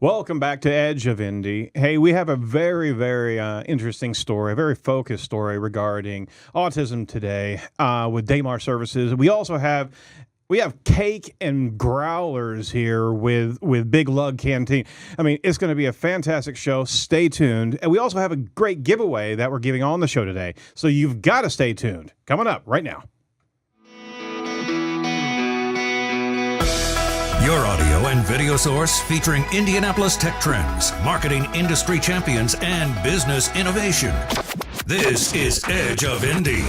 Welcome back to Edge of Indy. Hey, we have a very interesting story, a very focused story regarding autism today with Damar Services. We have cake and growlers here with Big Lug Canteen. I mean, it's going to be a fantastic show. Stay tuned. And we also have a great giveaway that we're giving on the show today. So you've got to stay tuned. Coming up right now. Your audio and video source featuring Indianapolis tech trends, marketing industry champions, and business innovation. This is Edge of Indy.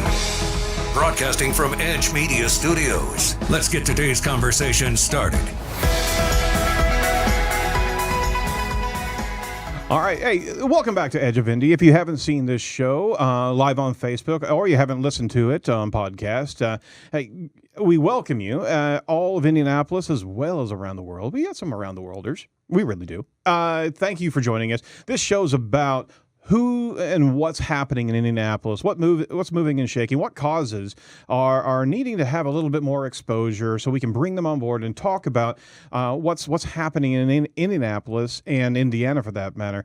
Broadcasting from Edge Media Studios. Let's get today's conversation started. All right. Hey, welcome back to Edge of Indy. If you haven't seen this show live on Facebook or you haven't listened to it on podcast, hey, we welcome you, all of Indianapolis as well as around the world. We got some around the worlders. We really do. Thank you for joining us. This show's about who and what's happening in Indianapolis, what's moving and shaking, what causes are needing to have a little bit more exposure so we can bring them on board and talk about what's happening in Indianapolis and Indiana for that matter.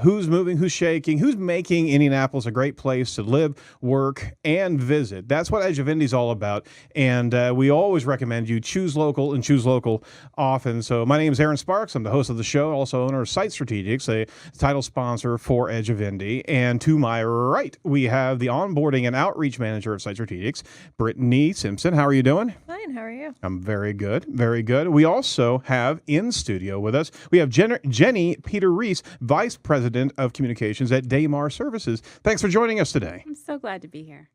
Who's moving, who's shaking, who's making Indianapolis a great place to live, work, and visit. That's what Edge of Indy is all about. And we always recommend you choose local and choose local often. So my name is Aaron Sparks. I'm the host of the show, also owner of Site Strategics, a title sponsor for Edge of Indy. And to my right, we have the onboarding and outreach manager of Site Strategics, Brittany Simpson. How are you doing? Fine. How are you? I'm very good. Very good. We also have in studio with us, we have Jenny Peter-Reece, Vice President of Communications at Damar Services. Thanks for joining us today. I'm so glad to be here.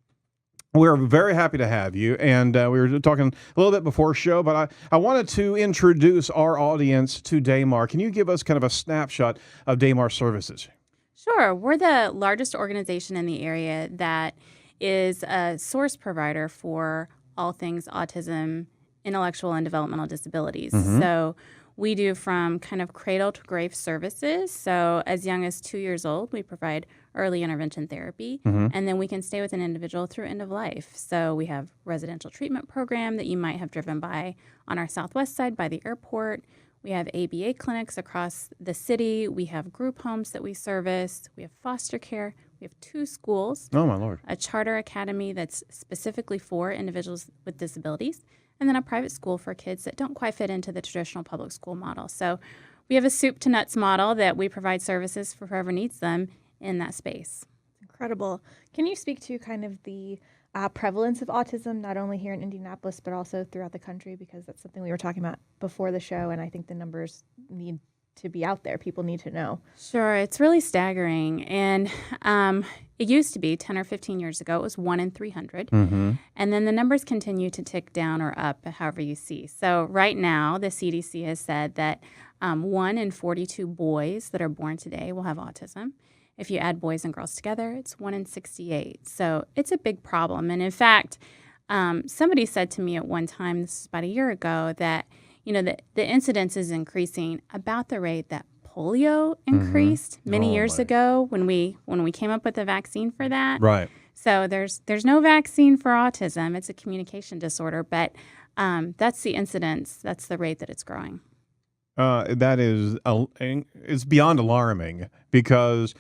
We're very happy to have you, and we were talking a little bit before show, but I wanted to introduce our audience to Damar. Can you give us kind of a snapshot of Damar Services? Sure. We're the largest organization in the area that is a source provider for all things autism, intellectual and developmental disabilities. Mm-hmm. So we do from kind of cradle to grave services. So as young as 2 years old, we provide early intervention therapy, and then we can stay with an individual through end of life. So we have residential treatment program that you might have driven by on our southwest side by the airport. We have ABA clinics across the city. We have group homes that we service. We have foster care. We have 2 schools. Oh, my Lord. A charter academy that's specifically for individuals with disabilities, and then a private school for kids that don't quite fit into the traditional public school model. So we have a soup to nuts model that we provide services for whoever needs them in that space. Incredible. Can you speak to kind of the prevalence of autism, not only here in Indianapolis, but also throughout the country? Because that's something we were talking about before the show, and I think the numbers need to be out there. People need to know. Sure. It's really staggering. And it used to be 10 or 15 years ago, it was 1 in 300. Mm-hmm. And then the numbers continue to tick down or up, however you see. So right now, the CDC has said that 1 in 42 boys that are born today will have autism. If you add boys and girls together, it's 1 in 68. So it's a big problem. And in fact, somebody said to me at one time, this is about a year ago, that the incidence is increasing about the rate that polio increased many years ago when we came up with a vaccine for that. Right. So there's no vaccine for autism. It's a communication disorder, but that's the incidence. That's the rate that it's growing. That is it's beyond alarming because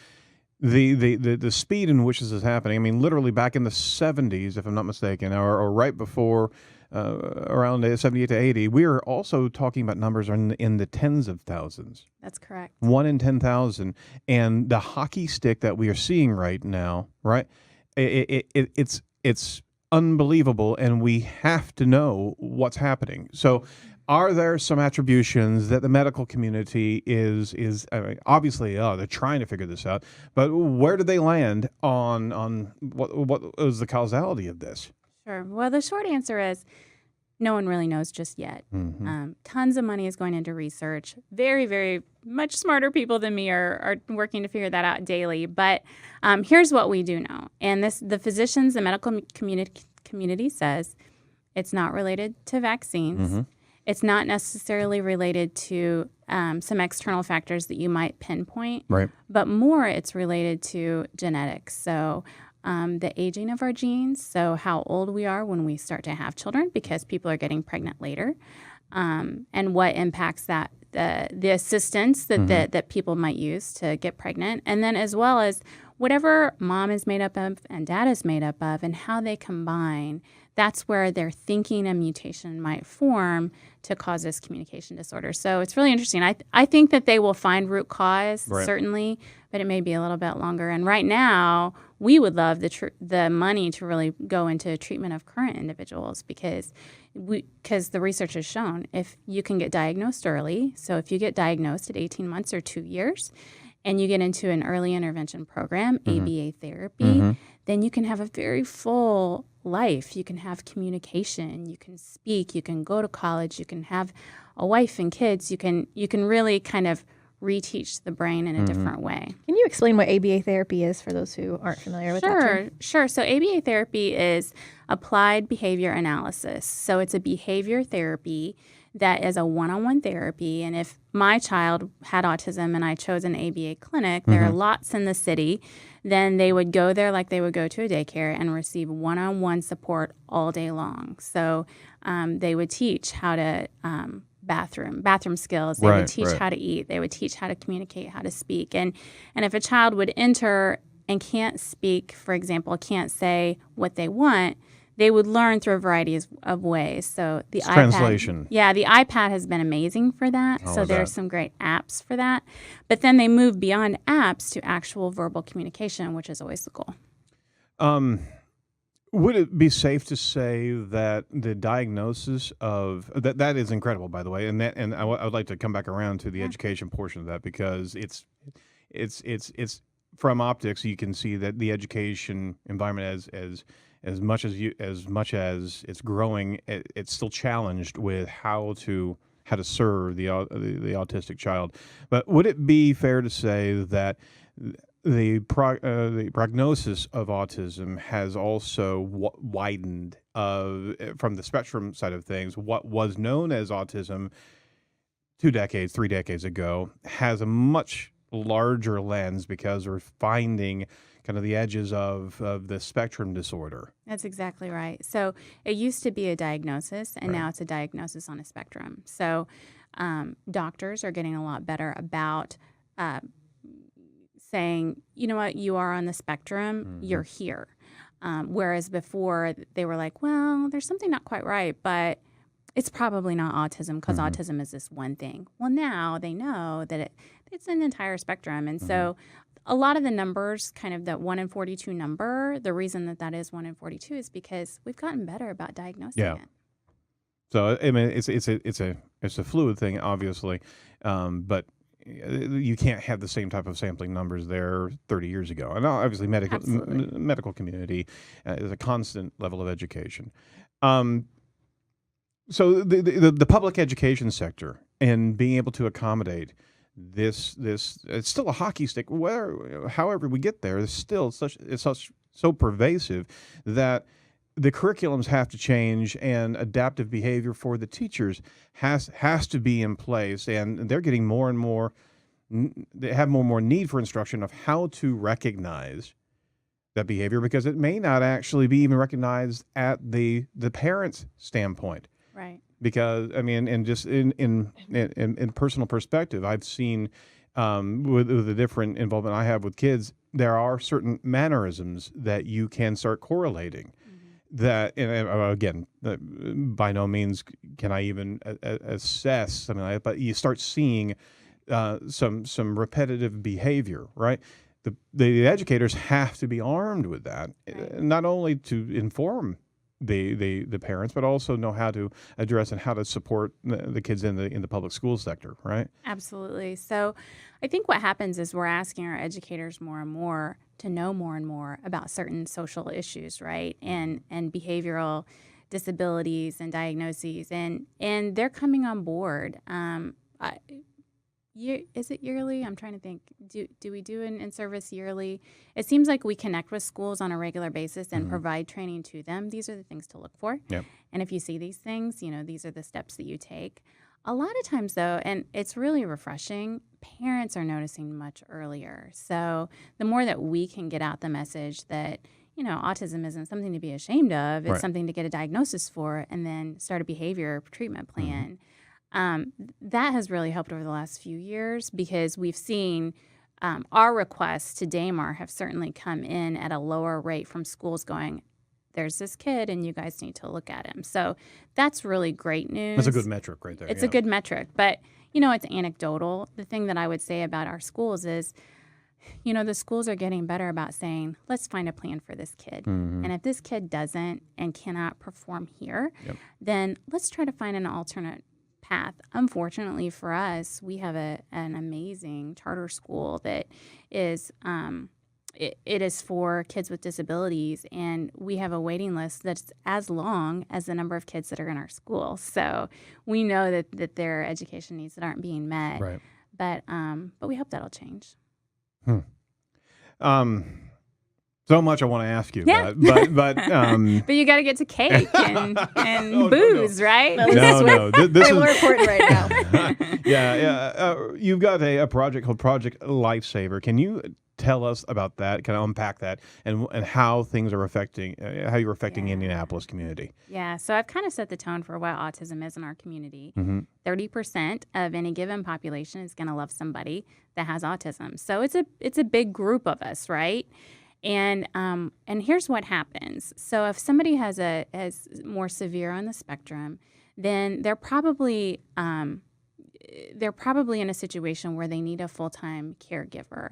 the speed in which this is happening. I mean, literally back in the 70s, if I'm not mistaken, or right before around 78 to 80, we are also talking about numbers in the tens of thousands. That's correct. 1 in 10,000. And the hockey stick that we are seeing right now, right? It's unbelievable, and we have to know what's happening. So are there some attributions that the medical community is I mean, obviously they're trying to figure this out, but where did they land on what is the causality of this? Sure. Well, the short answer is no one really knows just yet. Mm-hmm. Tons of money is going into research. Very, very much smarter people than me are working to figure that out daily. But here's what we do know. And the physicians, the medical community says it's not related to vaccines. Mm-hmm. It's not necessarily related to some external factors that you might pinpoint. Right. But more it's related to genetics. So the aging of our genes, so how old we are when we start to have children, because people are getting pregnant later, and what impacts that the assistance that people might use to get pregnant, and then as well as whatever mom is made up of and dad is made up of and how they combine. That's where their thinking and mutation might form to cause this communication disorder. So it's really interesting. I think that they will find root cause, certainly, but it may be a little bit longer. And right now, we would love the money to really go into treatment of current individuals because the research has shown if you can get diagnosed early, so if you get diagnosed at 18 months or 2 years, and you get into an early intervention program, ABA therapy, then you can have a very full life. You can have communication, you can speak, you can go to college, you can have a wife and kids. You can really kind of reteach the brain in a different way. Can you explain what ABA therapy is for those who aren't familiar with that term? Sure. So ABA therapy is applied behavior analysis. So it's a behavior therapy that is a one-on-one therapy. And if my child had autism and I chose an ABA clinic, there are lots in the city, then they would go there like they would go to a daycare and receive one-on-one support all day long. So they would teach how to bathroom skills. They would teach how to eat. They would teach how to communicate, how to speak. And if a child would enter and can't speak, for example, can't say what they want, they would learn through a variety of ways. So the iPad, translation. Yeah, the iPad has been amazing for that. So there's some great apps for that. But then they move beyond apps to actual verbal communication, which is always the goal. Would it be safe to say that the diagnosis of that is incredible, by the way, and I would like to come back around to the education portion of that because it's from optics you can see that the education environment as much as it's growing, it's still challenged with how to serve the autistic child. But would it be fair to say that the prognosis of autism has also widened from the spectrum side of things? What was known as autism 2 decades, 3 decades ago has a much larger lens because we're finding kind of the edges of the spectrum disorder. That's exactly right. So it used to be a diagnosis, and now it's a diagnosis on a spectrum. So doctors are getting a lot better about saying, you know what, you are on the spectrum, you're here. Whereas before they were like, well, there's something not quite right, but it's probably not autism because autism is this one thing. Well, now they know that it's an entire spectrum. And so a lot of the numbers, kind of that 1 in 42 number, the reason that is 1 in 42 is because we've gotten better about diagnosing it. So I mean, it's a fluid thing, obviously, but you can't have the same type of sampling numbers there 30 years ago. And obviously, medical community is a constant level of education. So the public education sector and being able to accommodate this it's still a hockey stick. However we get there, it's still so pervasive that the curriculums have to change and adaptive behavior for the teachers has to be in place, and they're getting more and more. They have more and more need for instruction of how to recognize that behavior because it may not actually be even recognized at the parent's standpoint. Right. Because I mean, and just in personal perspective, I've seen with the different involvement I have with kids, there are certain mannerisms that you can start correlating. That, and again, by no means can I even assess something like that, but you start seeing some repetitive behavior, right? The educators have to be armed with that, not only to inform the parents, but also know how to address and how to support the kids in the public school sector, right? Absolutely. So I think what happens is we're asking our educators more and more to know more and more about certain social issues, right? And behavioral disabilities and diagnoses, and they're coming on board. Is it yearly? I'm trying to think. Do we do an in-service yearly? It seems like we connect with schools on a regular basis and provide training to them. These are the things to look for. Yep. And if you see these things, these are the steps that you take. A lot of times, though, and it's really refreshing, parents are noticing much earlier. So the more that we can get out the message that, autism isn't something to be ashamed of, it's something to get a diagnosis for and then start a behavior treatment plan. That has really helped over the last few years because we've seen our requests to Damar have certainly come in at a lower rate from schools going, there's this kid and you guys need to look at him. So that's really great news. That's a good metric right there. It's a good metric, but it's anecdotal. The thing that I would say about our schools is, the schools are getting better about saying, let's find a plan for this kid. Mm-hmm. And if this kid doesn't and cannot perform here, then let's try to find an alternate path. Unfortunately for us, we have an amazing charter school that is it is for kids with disabilities, and we have a waiting list that's as long as the number of kids that are in our school. So we know that there are education needs that aren't being met. Right. But we hope that'll change. So much I want to ask you, Yeah. but But you got to get to cake and No. booze, right? no. This People are is important right now. You've got a project called Project Lifesaver. Can you tell us about that? Kind of unpack that and how things are affecting how you're affecting the Indianapolis community? Yeah, so I've kind of set the tone for what autism is in our community. Mm-hmm. 30% of any given population is going to love somebody that has autism. So it's a big group of us, right? And here's what happens. So if somebody has more severe on the spectrum, then they're probably in a situation where they need a full-time caregiver.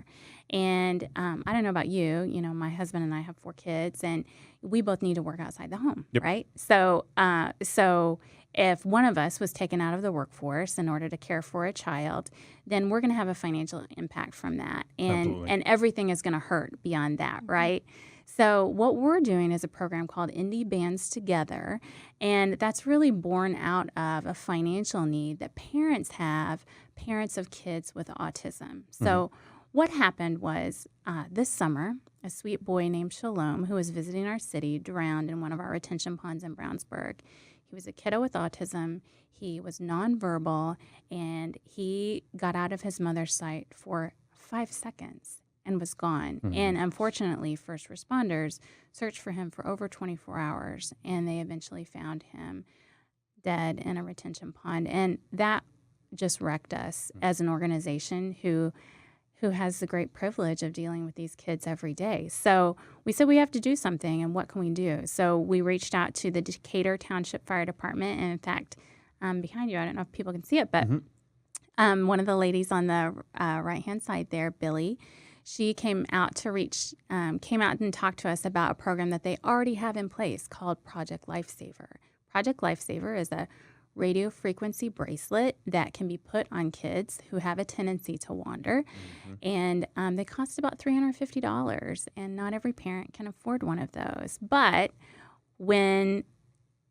And I don't know about you, my husband and I have 4 kids, and we both need to work outside the home, right? So if one of us was taken out of the workforce in order to care for a child, then we're going to have a financial impact from that. And everything is going to hurt beyond that, right? So what we're doing is a program called Indy Bands Together, and that's really born out of a financial need that parents have, parents of kids with autism. So what happened was this summer, a sweet boy named Shalom, who was visiting our city, drowned in one of our retention ponds in Brownsburg. He was a kiddo with autism. He was nonverbal, and he got out of his mother's sight for 5 seconds and was gone. And unfortunately, first responders searched for him for over 24 hours, and they eventually found him dead in a retention pond. And that just wrecked us as an organization who has the great privilege of dealing with these kids every day. So we said we have to do something, and what can we do? So we reached out to the Decatur Township Fire Department, and in fact, behind you, I don't know if people can see it, but one of the ladies on the right-hand side there, Billy, she came out and talked to us about a program that they already have in place called Project Lifesaver. Project Lifesaver is a radio frequency bracelet that can be put on kids who have a tendency to wander. And they cost about $350, and not every parent can afford one of those. But when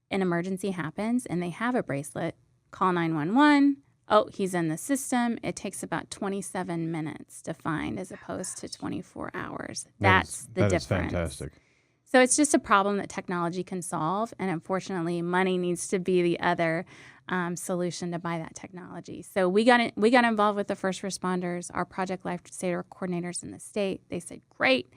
an emergency happens and they have a bracelet, call 911. Oh, he's in the system. It takes about 27 minutes to find as opposed to 24 hours. That's the difference. That is fantastic. So it's just a problem that technology can solve, and unfortunately, money needs to be the other solution to buy that technology. So we got involved with the first responders, our Project Lifesaver coordinators in the state. They said, "Great,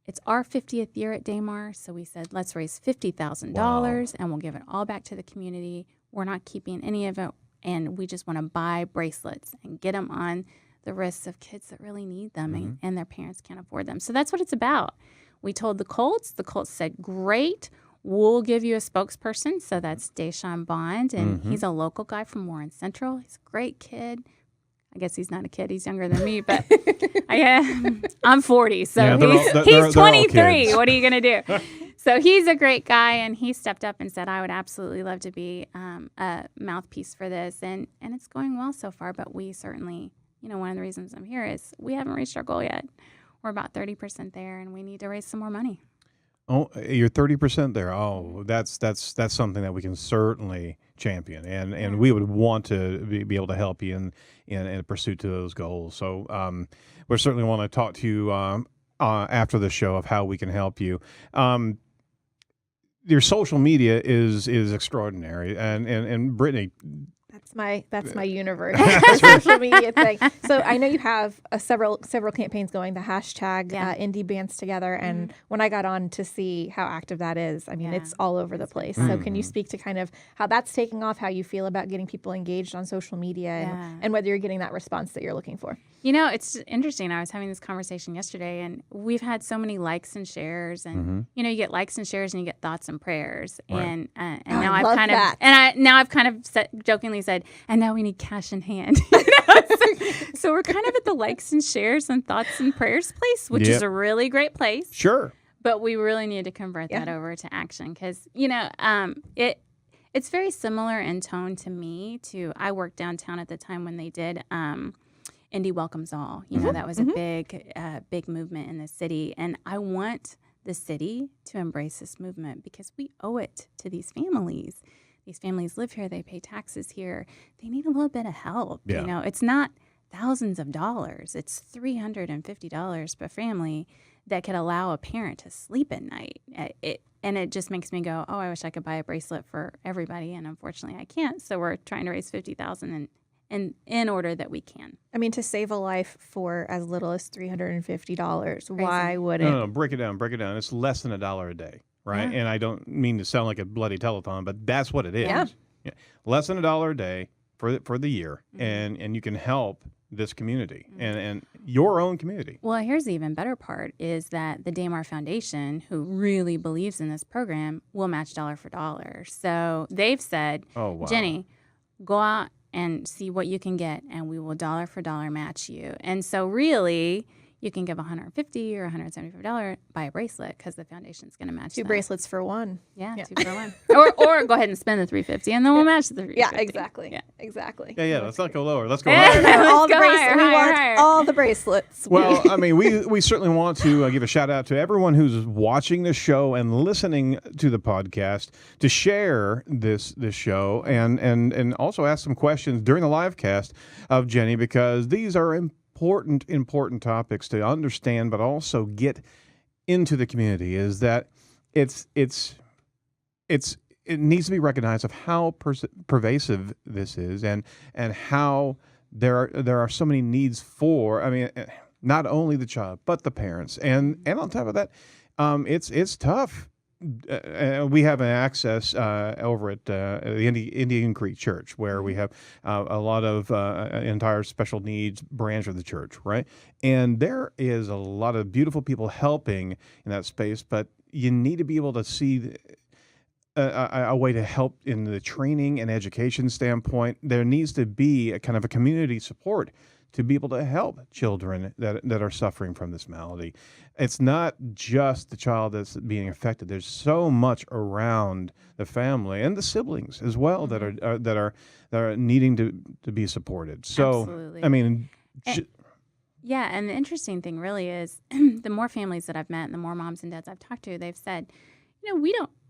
it's our 50th year at Damar," so we said, "Let's raise $50,000, and we'll give it all back to the community. We're not keeping any of it, and we just want to buy bracelets and get them on the wrists of kids that really need them, and their parents can't afford them." So that's what it's about. We told the Colts. The Colts said, "Great, we'll give you a spokesperson." So that's Deshaun Bond, and he's a local guy from Warren Central. He's a great kid. I guess he's not a kid. He's younger than me, but I'm 40, so he's 23. What are you going to do? So he's a great guy, and he stepped up and said, "I would absolutely love to be a mouthpiece for this," and it's going well so far, but we certainly, one of the reasons I'm here is we haven't reached our goal yet. We're about 30% there, and we need to raise some more money. Oh, you're 30% there. Oh, that's something that we can certainly champion, and we would want to be able to help you in pursuit to those goals. So we certainly want to talk to you after the show of how we can help you. Your social media is extraordinary, and Brittany, That's my universe, social media thing. So I know you have several campaigns going. The hashtag Indy Bands Together, and when I got on to see how active that is, I mean it's all over the place. So can you speak to kind of how that's taking off, how you feel about getting people engaged on social media, and whether you're getting that response that you're looking for? You know, it's interesting. I was having this conversation yesterday, and we've had so many likes and shares, and you know, you get likes and shares, and you get thoughts and prayers, and now I've kind of jokingly said, and now we need cash in hand. So we're kind of at the likes and shares and thoughts and prayers place, which is a really great place. Sure. But we really need to convert that over to action because, you know, it's very similar in tone to me to I worked downtown at the time when they did Indy Welcomes All. You know, that was a big movement in the city. And I want the city to embrace this movement because we owe it to these families. These families live here. They pay taxes here. They need a little bit of help. Yeah. You know, it's not thousands of dollars. It's $350 per family that could allow a parent to sleep at night. And it just makes me go, oh, I wish I could buy a bracelet for everybody. And unfortunately, I can't. So we're trying to raise $50,000 in order that we can. I mean, to save a life for as little as $350, why wouldn't? No, break it down. It's less than $1 a day, right? Yeah. And I don't mean to sound like a bloody telethon, but that's what it is. Yeah. Less than $1 a day for the year, and you can help this community and your own community. Well, here's the even better part is that the Damar Foundation, who really believes in this program, will match dollar for dollar. So they've said, oh, wow. Jenny, go out and see what you can get, and we will dollar for dollar match you. And so really, you can give $150 or $175, buy a bracelet because the foundation's going to match two that. bracelets for one. Yeah, 2 for 1. or go ahead and spend the $350, and then we'll match the $350. Yeah, exactly. Yeah. Let's not go lower. Let's go higher. All the bracelets. We want all the bracelets. Well, I mean, we certainly want to give a shout out to everyone who's watching the show and listening to the podcast to share this show and also ask some questions during the live cast of Jenny because these are important topics to understand, but also get into the community. Is that it needs to be recognized of how pervasive this is, and how there are so many needs for. I mean, not only the child, but the parents, and on top of that, it's tough. We have an access over at the Indian Creek Church, where we have a lot of entire special needs branch of the church, right? And there is a lot of beautiful people helping in that space, but you need to be able to see a way to help in the training and education standpoint. There needs to be a kind of a community support to be able to help children that are suffering from this malady. It's not just the child that's being affected. There's so much around the family and the siblings as well that are needing to be supported. So, absolutely. I mean, and the interesting thing really is the more families that I've met and the more moms and dads I've talked to, they've said, you know,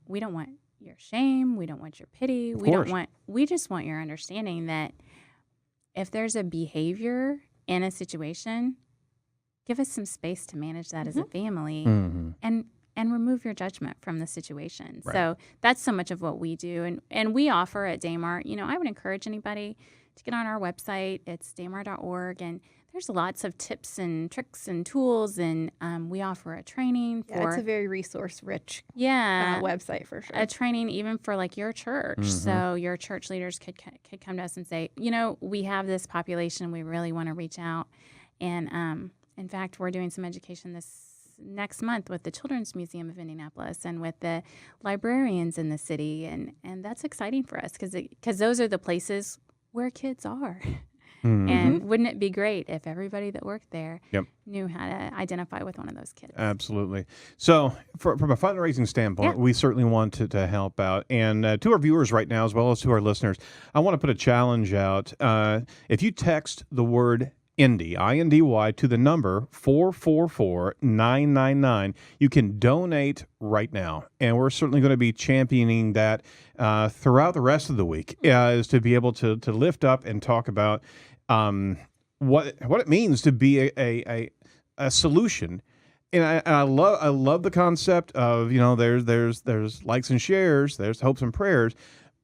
we don't want your shame, we don't want your pity, we just want your understanding that if there's a behavior in a situation, give us some space to manage that as a family and remove your judgment from the situation. Right. So that's so much of what we do. And we offer at Damar, you know, I would encourage anybody to get on our website. It's damar.org. And there's lots of tips and tricks and tools. And we offer a training for... it's a very resource-rich website for sure. A training even for like your church. So your church leaders could come to us and say, you know, we have this population. We really want to reach out. And in fact, we're doing some education this next month with the Children's Museum of Indianapolis and with the librarians in the city. And that's exciting for us because those are the places where kids are. And wouldn't it be great if everybody that worked there knew how to identify with one of those kids? Absolutely. So from a fundraising standpoint, we certainly want to help out. And to our viewers right now, as well as to our listeners, I want to put a challenge out. If you text the word Indy, I-N-D-Y, to the number 444-999, you can donate right now. And we're certainly going to be championing that throughout the rest of the week, is to be able to lift up and talk about what it means to be a solution. And I love the concept of, you know, there's likes and shares, there's hopes and prayers,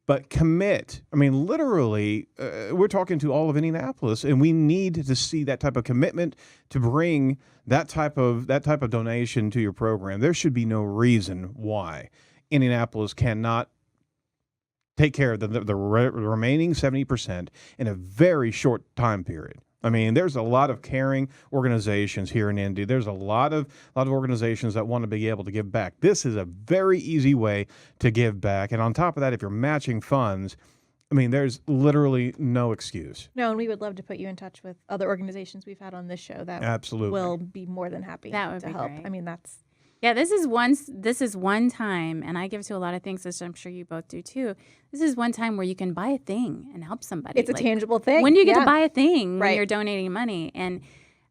but commit. I mean, literally, we're talking to all of Indianapolis, and we need to see that type of commitment to bring that type of donation to your program. There should be no reason why Indianapolis cannot take care of the remaining 70% in a very short time period. I mean, there's a lot of caring organizations here in Indy. There's a lot of organizations that want to be able to give back. This is a very easy way to give back. And on top of that, if you're matching funds, I mean, there's literally no excuse. No, and we would love to put you in touch with other organizations we've had on this show that Absolutely will be more than happy That would to be help. great. I mean, that's Yeah, this is one time, and I give to a lot of things, which I'm sure you both do too. This is one time where you can buy a thing and help somebody. it's a tangible thing. When do you get to buy a thing when Right. you're donating money? And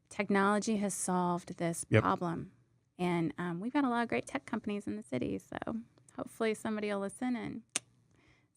technology has solved this Yep. problem. And we've got a lot of great tech companies in the city, so hopefully somebody will listen and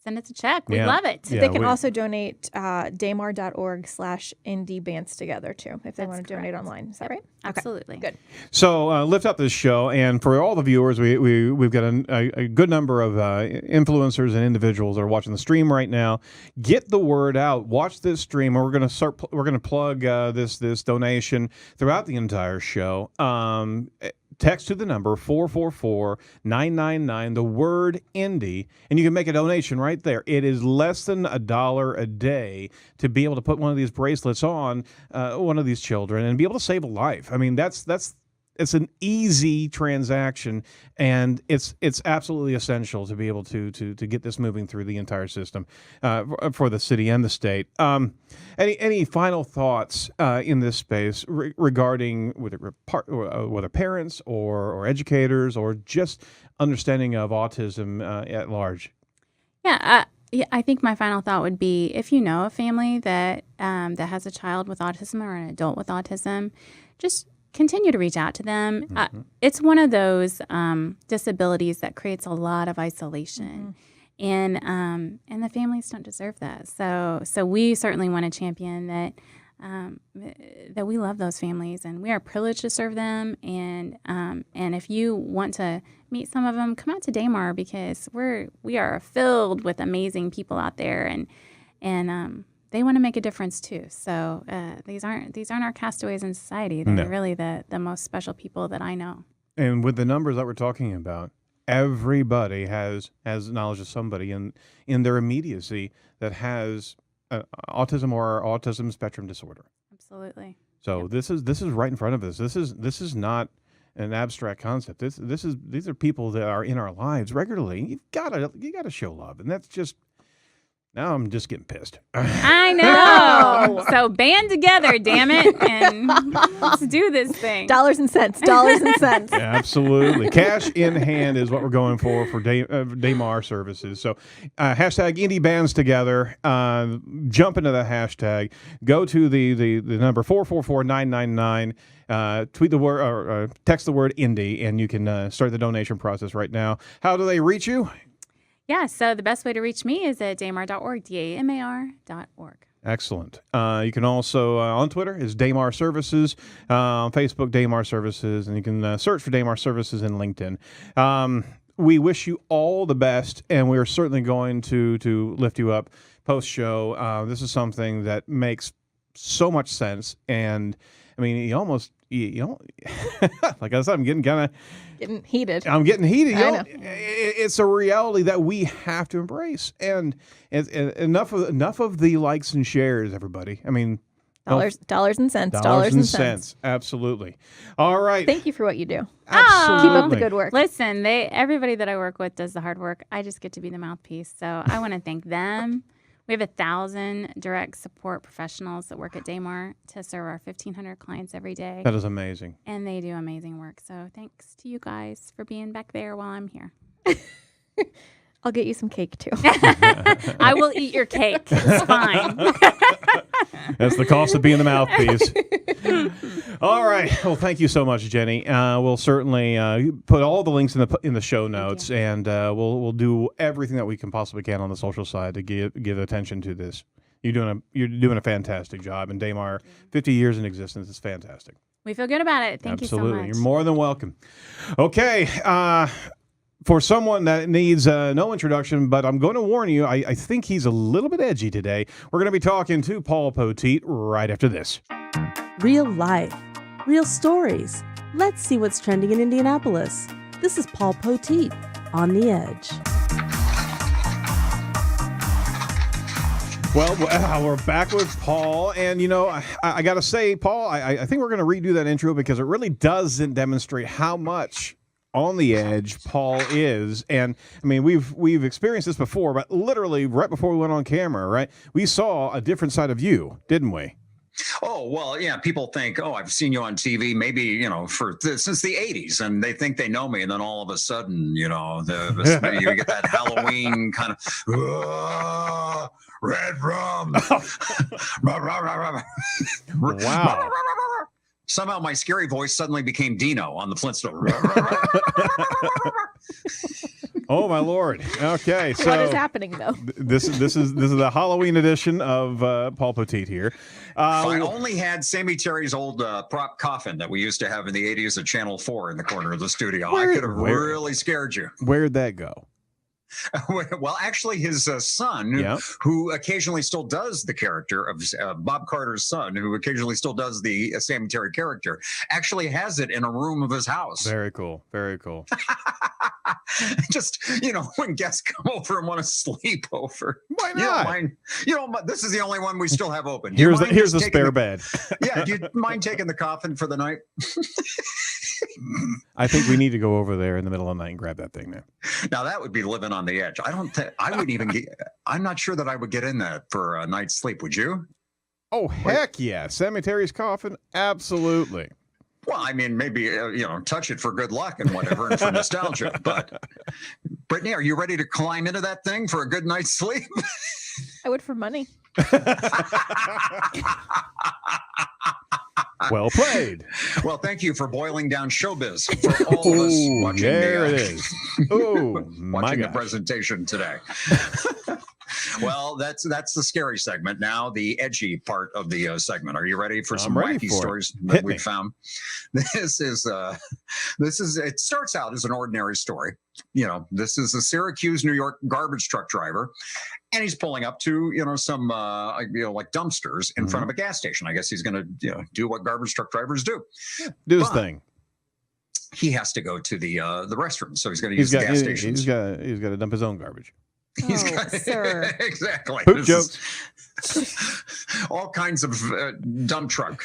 send us a check. We Yeah. love it. Yeah. They can we- also donate damar.org/Indy bands together too if they That's want to donate correct. online. Is that Yep, right? Absolutely. Good. So lift up this show, and for all the viewers, we've got a good number of influencers and individuals that are watching the stream right now. Get the word out. Watch this stream. We're going to plug this donation throughout the entire show. Text to the number 444-999, the word Indy, and you can make a donation right there. It is less than $1 a day to be able to put one of these bracelets on one of these children and be able to save a life. I mean, it's an easy transaction, and it's absolutely essential to be able to get this moving through the entire system for the city and the state. Any final thoughts in this space regarding whether parents or educators or just understanding of autism at large? Yeah, I think my final thought would be if you know a family that has a child with autism or an adult with autism, just continue to reach out to them. It's one of those disabilities that creates a lot of isolation, and the families don't deserve that. So we certainly want to champion that. That we love those families and we are privileged to serve them. And if you want to meet some of them, come out to Damar because we are filled with amazing people out there, and they want to make a difference too. So these aren't our castaways in society. They're really the most special people that I know. And with the numbers that we're talking about, everybody has knowledge of somebody in their immediacy that has autism or autism spectrum disorder. Absolutely. So this is right in front of us. This is not an abstract concept. These are people that are in our lives regularly. You gotta show love, and that's just. Now I'm just getting pissed. I know. So band together, damn it, and let's do this thing. Dollars and cents. Yeah, absolutely. Cash in hand is what we're going for Damar Services. So hashtag Indy Bands Together. Jump into the hashtag. Go to the number 444-999. Tweet the word or text the word Indy, and you can start the donation process right now. How do they reach you? Yeah, so the best way to reach me is at damar.org, damar.org. Excellent. You can also, on Twitter, is Damar Services. On Facebook, Damar Services. And you can search for Damar Services in LinkedIn. We wish you all the best, and we're certainly going to lift you up post-show. This is something that makes so much sense. And, I mean, you like I said, I'm getting heated. I'm getting heated. I know. It's a reality that we have to embrace. And enough of the likes and shares, everybody. I mean, Dollars and cents. Dollars and cents. Absolutely. All right. Thank you for what you do. Absolutely. Keep up the good work. Listen, everybody that I work with does the hard work. I just get to be the mouthpiece. So I want to thank them. We have 1,000 direct support professionals that work at Damar to serve our 1,500 clients every day. That is amazing. And they do amazing work. So thanks to you guys for being back there while I'm here. I'll get you some cake too. I will eat your cake. It's fine. That's the cost of being the mouthpiece. All right. Well, thank you so much, Jenny. We'll certainly put all the links in the show notes, and we'll do everything that we can possibly can on the social side to give attention to this. You're doing a fantastic job, and Damar, 50 years in existence is fantastic. We feel good about it. Thank you so much. You're more than welcome. Okay. For someone that needs no introduction, but I'm going to warn you, I think he's a little bit edgy today. We're going to be talking to Paul Poteet right after this. Real life, real stories. Let's see what's trending in Indianapolis. This is Paul Poteet on The Edge. Well, we're back with Paul, and I got to say, Paul, I think we're going to redo that intro because it really doesn't demonstrate how much on the edge Paul is. And I mean, we've experienced this before, but literally right before we went on camera, right, we saw a different side of you, didn't we? Oh, well, yeah, people think, I've seen you on TV, maybe, since the 80s, and they think they know me. And then all of a sudden, you get that Halloween kind of, red rum. Wow. Somehow my scary voice suddenly became Dino on the Flintstones. Oh my Lord! Okay, so What is happening though? This is the Halloween edition of Paul Poteet here. If I only had Sammy Terry's old prop coffin that we used to have in the 80s at Channel 4 in the corner of the studio, I could have really scared you. Where'd that go? Well, actually, his son, who occasionally still does the character of Bob Carter's son, who occasionally still does the Sammy Terry character, actually has it in a room of his house. Very cool. Very cool. Just, when guests come over and want to sleep over. Why not? This is the only one we still have open. Here's the spare bed. Yeah. Do you mind taking the coffin for the night? I think we need to go over there in the middle of the night and grab that thing now. Now that would be living on the edge. I'm not sure that I would get in that for a night's sleep. Would you? Oh, heck yeah. Sammy Terry's coffin. Absolutely. Well, I mean, maybe, touch it for good luck and whatever and for nostalgia. But Brittany, are you ready to climb into that thing for a good night's sleep? I would for money. Well played. Well, thank you for boiling down showbiz for all of us watching it is. Watching the presentation today. Well, that's the scary segment. Now, the edgy part of the segment. Are you ready for some wacky stories that we found? This is it starts out as an ordinary story. This is a Syracuse, New York garbage truck driver, and he's pulling up to some like dumpsters in front of a gas station. I guess he's going to do what garbage truck drivers do. Do his thing. He has to go to the restroom, so he's going to use the gas station. He's got to dump his own garbage. Sir. Exactly. Poop jokes. All kinds of dump truck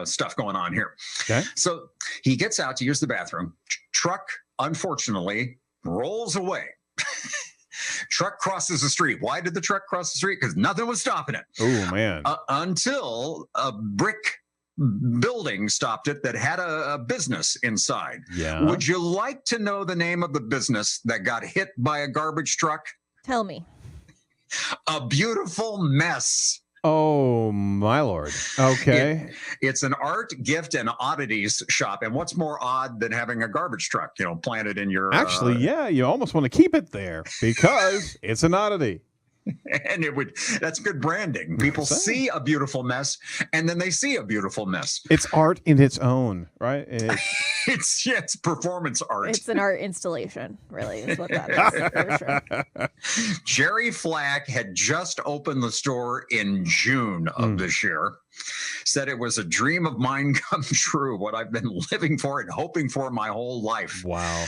stuff going on here. Okay. So he gets out to use the bathroom. Truck, unfortunately, rolls away. Truck crosses the street. Why did the truck cross the street? Because nothing was stopping it. Oh, man. Until a brick building stopped it that had a business inside. Yeah. Would you like to know the name of the business that got hit by a garbage truck? Tell me. A Beautiful Mess. Oh, my Lord. Okay. It's an art, gift, and oddities shop. And what's more odd than having a garbage truck, planted in your... Actually, yeah, you almost want to keep it there because it's an oddity. And that's good branding. People see a beautiful mess and then they see a beautiful mess. It's art in its own, right? It's performance art. It's an art installation, really, is what that is. For sure. Jerry Flack had just opened the store in June of this year. Said it was a dream of mine come true, what I've been living for and hoping for my whole life. Wow.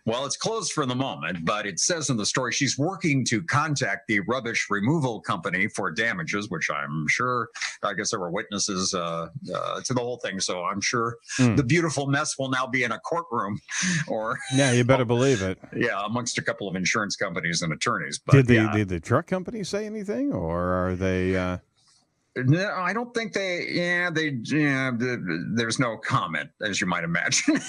Well, it's closed for the moment, but it says in the story she's working to contact the rubbish removal company for damages, which I'm sure, I guess there were witnesses to the whole thing. So I'm sure the beautiful mess will now be in a courtroom or. Yeah, you better believe it. Yeah, amongst a couple of insurance companies and attorneys. But did the truck company say anything or are they. No, I don't think there's no comment, as you might imagine.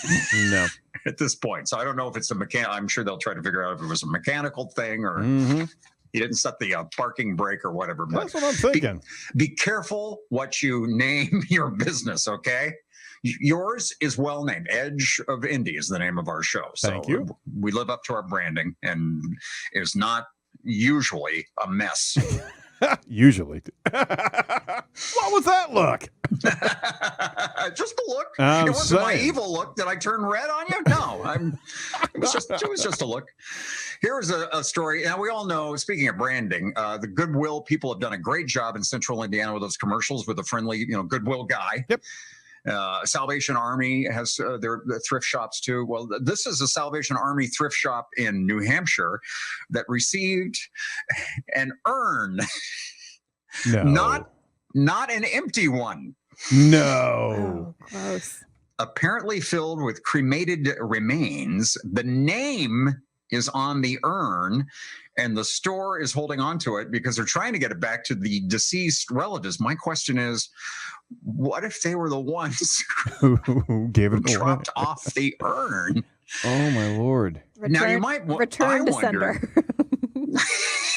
No. At this point. So I don't know if it's a I'm sure they'll try to figure out if it was a mechanical thing or he didn't set the parking brake or whatever. That's what I'm thinking. Be careful what you name your business, okay? Yours is well named. Edge of Indy is the name of our show. So Thank you. We live up to our branding and is not usually a mess. Usually. What was that look? Just a look. It wasn't my evil look. Did I turn red on you? No, it was just a look. Here's a story. Now, we all know, speaking of branding, the Goodwill people have done a great job in central Indiana with those commercials with the friendly, Goodwill guy. Yep. Salvation Army has their thrift shops too. Well, this is a Salvation Army thrift shop in New Hampshire that received an urn. No. Not an empty one. No. Oh, gross. Apparently filled with cremated remains. The name is on the urn, and the store is holding on to it because they're trying to get it back to the deceased relatives. My question is, what if they were the ones Who gave it dropped off the urn? Oh my Lord! Now you might return to sender.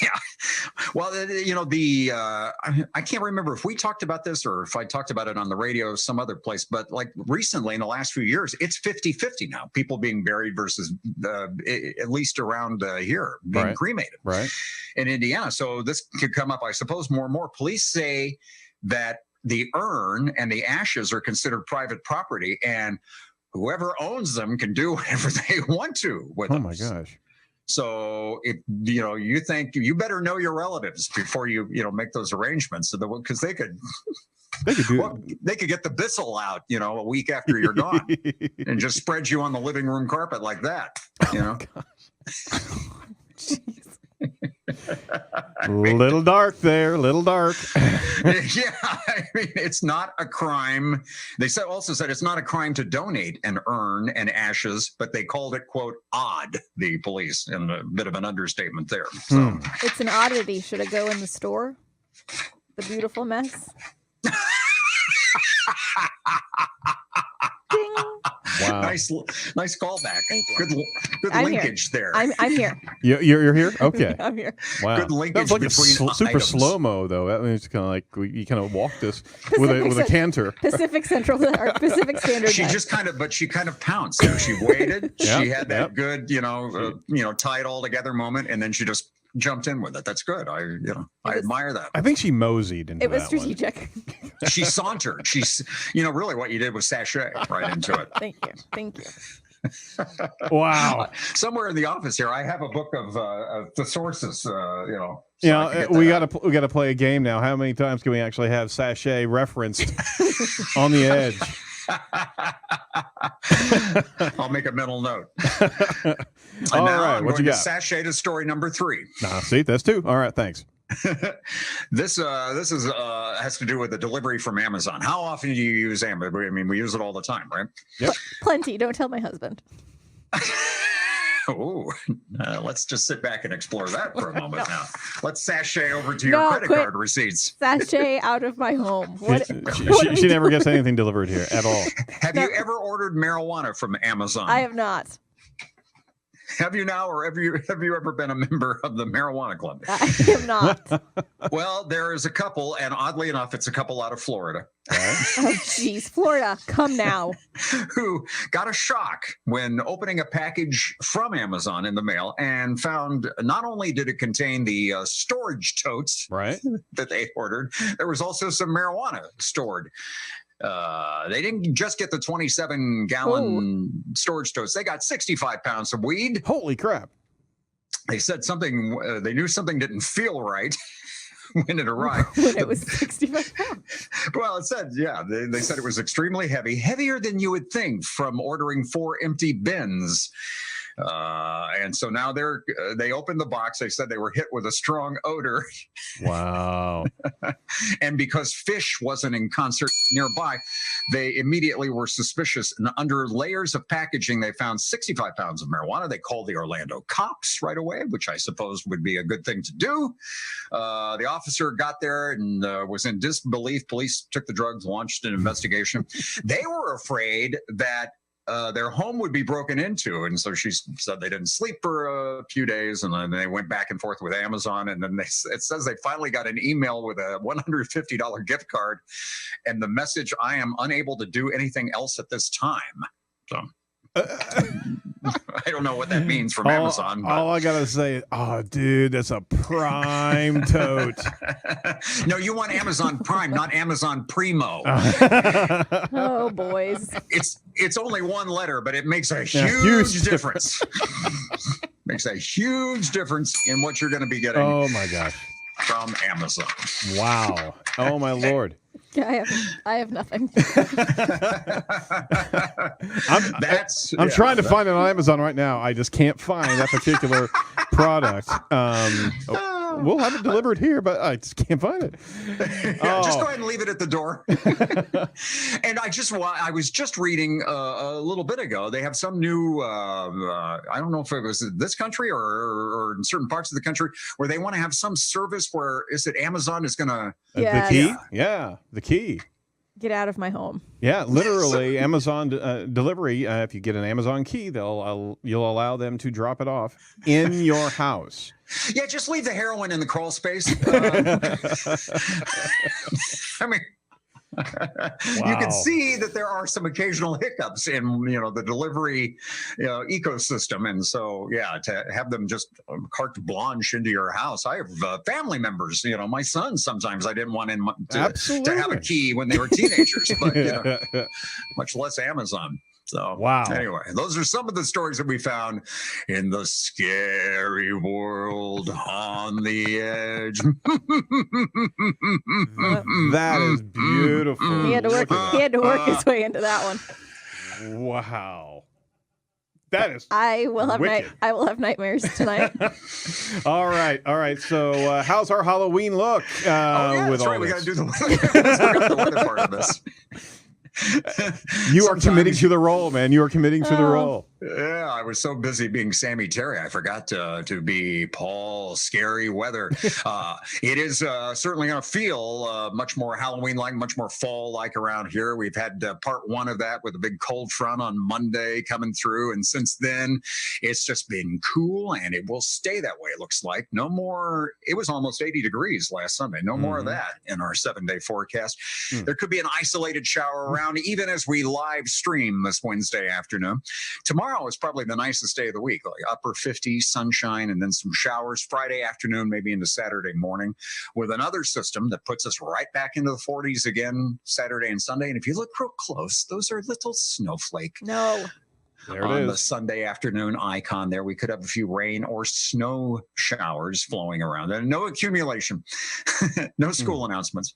Yeah. Well, I can't remember if we talked about this or if I talked about it on the radio some other place, but like recently in the last few years, it's 50-50 now. People being buried versus at least around here being cremated in Indiana. So this could come up, I suppose, more and more. Police say that the urn and the ashes are considered private property, and whoever owns them can do whatever they want to with them. Oh my gosh. So if you think, you better know your relatives before you make those arrangements, because they could get the Bissell out a week after you're gone and just spread you on the living room carpet like that. Little dark there, little dark. Yeah, I mean, it's not a crime. They also said it's not a crime to donate an urn and ashes, but they called it, quote, odd, the police, and a bit of an understatement there. So It's an oddity. Should it go in the store? The beautiful mess? Ding. Wow. Nice callback. Good I'm linkage here. there. I'm here. You're here? Okay. I'm here. Wow. Good linkage That was like between super items. slow-mo, though. That means kind of like you kind of walked us with a canter. Pacific Central or Pacific Standard. She kind of pounced. She waited. Yep, She had that yep. good, tie it all together moment, and then she just jumped in with it. That's good. I admire that. I think she moseyed into It was that one. strategic. She sauntered. She's, really what you did was sashay right into it. Thank you. Wow. Somewhere in the office here, I have a book of thesaurus. We got to play a game now. How many times can we actually have sachet referenced on the edge? I'll make a mental note. All now right, I'm what you going got? to sashay to story number 3. See, that's 2. All right, thanks. This is has to do with the delivery from Amazon. How often do you use Amazon? I mean, we use it all the time, right? Yep. Plenty. Don't tell my husband. Oh, let's just sit back and explore that for a moment now. Let's sashay over to your credit card receipts. Sashay out of my home. She never gets anything delivered here at all. Have you ever ordered marijuana from Amazon? I have not. Have you now, or have you ever been a member of the marijuana club? I have not. Well, there is a couple, and oddly enough, it's a couple out of Florida. Oh, geez. Florida, come now. Who got a shock when opening a package from Amazon in the mail and found not only did it contain the storage totes that they ordered, there was also some marijuana stored. They didn't just get the 27-gallon storage totes. They got 65 pounds of weed. Holy crap. They said they knew something didn't feel right when it arrived. When it was 65 pounds. Well, it said, they said it was extremely heavy, heavier than you would think from ordering 4 empty bins. And so now they opened the box. They said they were hit with a strong odor. Wow. And because fish wasn't in concert nearby, they immediately were suspicious. And under layers of packaging, they found 65 pounds of marijuana. They called the Orlando cops right away, which I suppose would be a good thing to do. The officer got there and was in disbelief. Police took the drugs, launched an investigation. They were afraid that their home would be broken into. And so she said they didn't sleep for a few days. And then they went back and forth with Amazon. And then it says they finally got an email with a $150 gift card and the message, "I am unable to do anything else at this time." So I don't know what that means from Amazon. But. All I got to say, oh, dude, that's a prime tote. No, you want Amazon Prime, not Amazon Primo. Oh, boys. It's only one letter, but it makes a huge difference. Makes a huge difference in what you're going to be getting. Oh, my gosh. From Amazon. Wow. Oh, my Lord. Yeah, I have nothing. I'm trying to find it on Amazon right now. I just can't find that particular product. We'll have it delivered here, but I just can't find it. Just go ahead and leave it at the door. And I was just reading a little bit ago. They have some new, I don't know if it was this country or in certain parts of the country, where they want to have some service where Amazon is going to. The key? Yeah, the key. Get out of my home. Yeah, literally Amazon delivery. If you get an Amazon key, you'll allow them to drop it off in your house. Yeah, just leave the heroin in the crawl space. I mean, you can see that there are some occasional hiccups in the delivery ecosystem, and so to have them just carte blanche into your house. I have family members. My son, sometimes I didn't want him to have a key when they were teenagers, but much less Amazon. So wow. Anyway, those are some of the stories that we found in the scary world on the edge. That is beautiful. He had to work his way into that one. Wow. That is I will have nightmares tonight. All right. So how's our Halloween look? That's right. We got to do the weather part of this. You are committing to the role, man. You are committing to the role. Yeah, I was so busy being Sammy Terry, I forgot to be Paul Scary Weather. It is certainly going to feel much more Halloween-like, much more fall-like around here. We've had part one of that with a big cold front on Monday coming through, and since then, it's just been cool, and it will stay that way, it looks like. No more, it was almost 80 degrees last Sunday. No more of that in our 7-day forecast. There could be an isolated shower around, even as we live stream this Wednesday afternoon. Tomorrow is probably the nicest day of the week, like upper 50s, sunshine, and then some showers Friday afternoon, maybe into Saturday morning, with another system that puts us right back into the 40s again Saturday and Sunday. And if you look real close, those are little snowflake. No. There on it the is. Sunday afternoon icon there. We could have a few rain or snow showers flowing around. And no accumulation, no school announcements.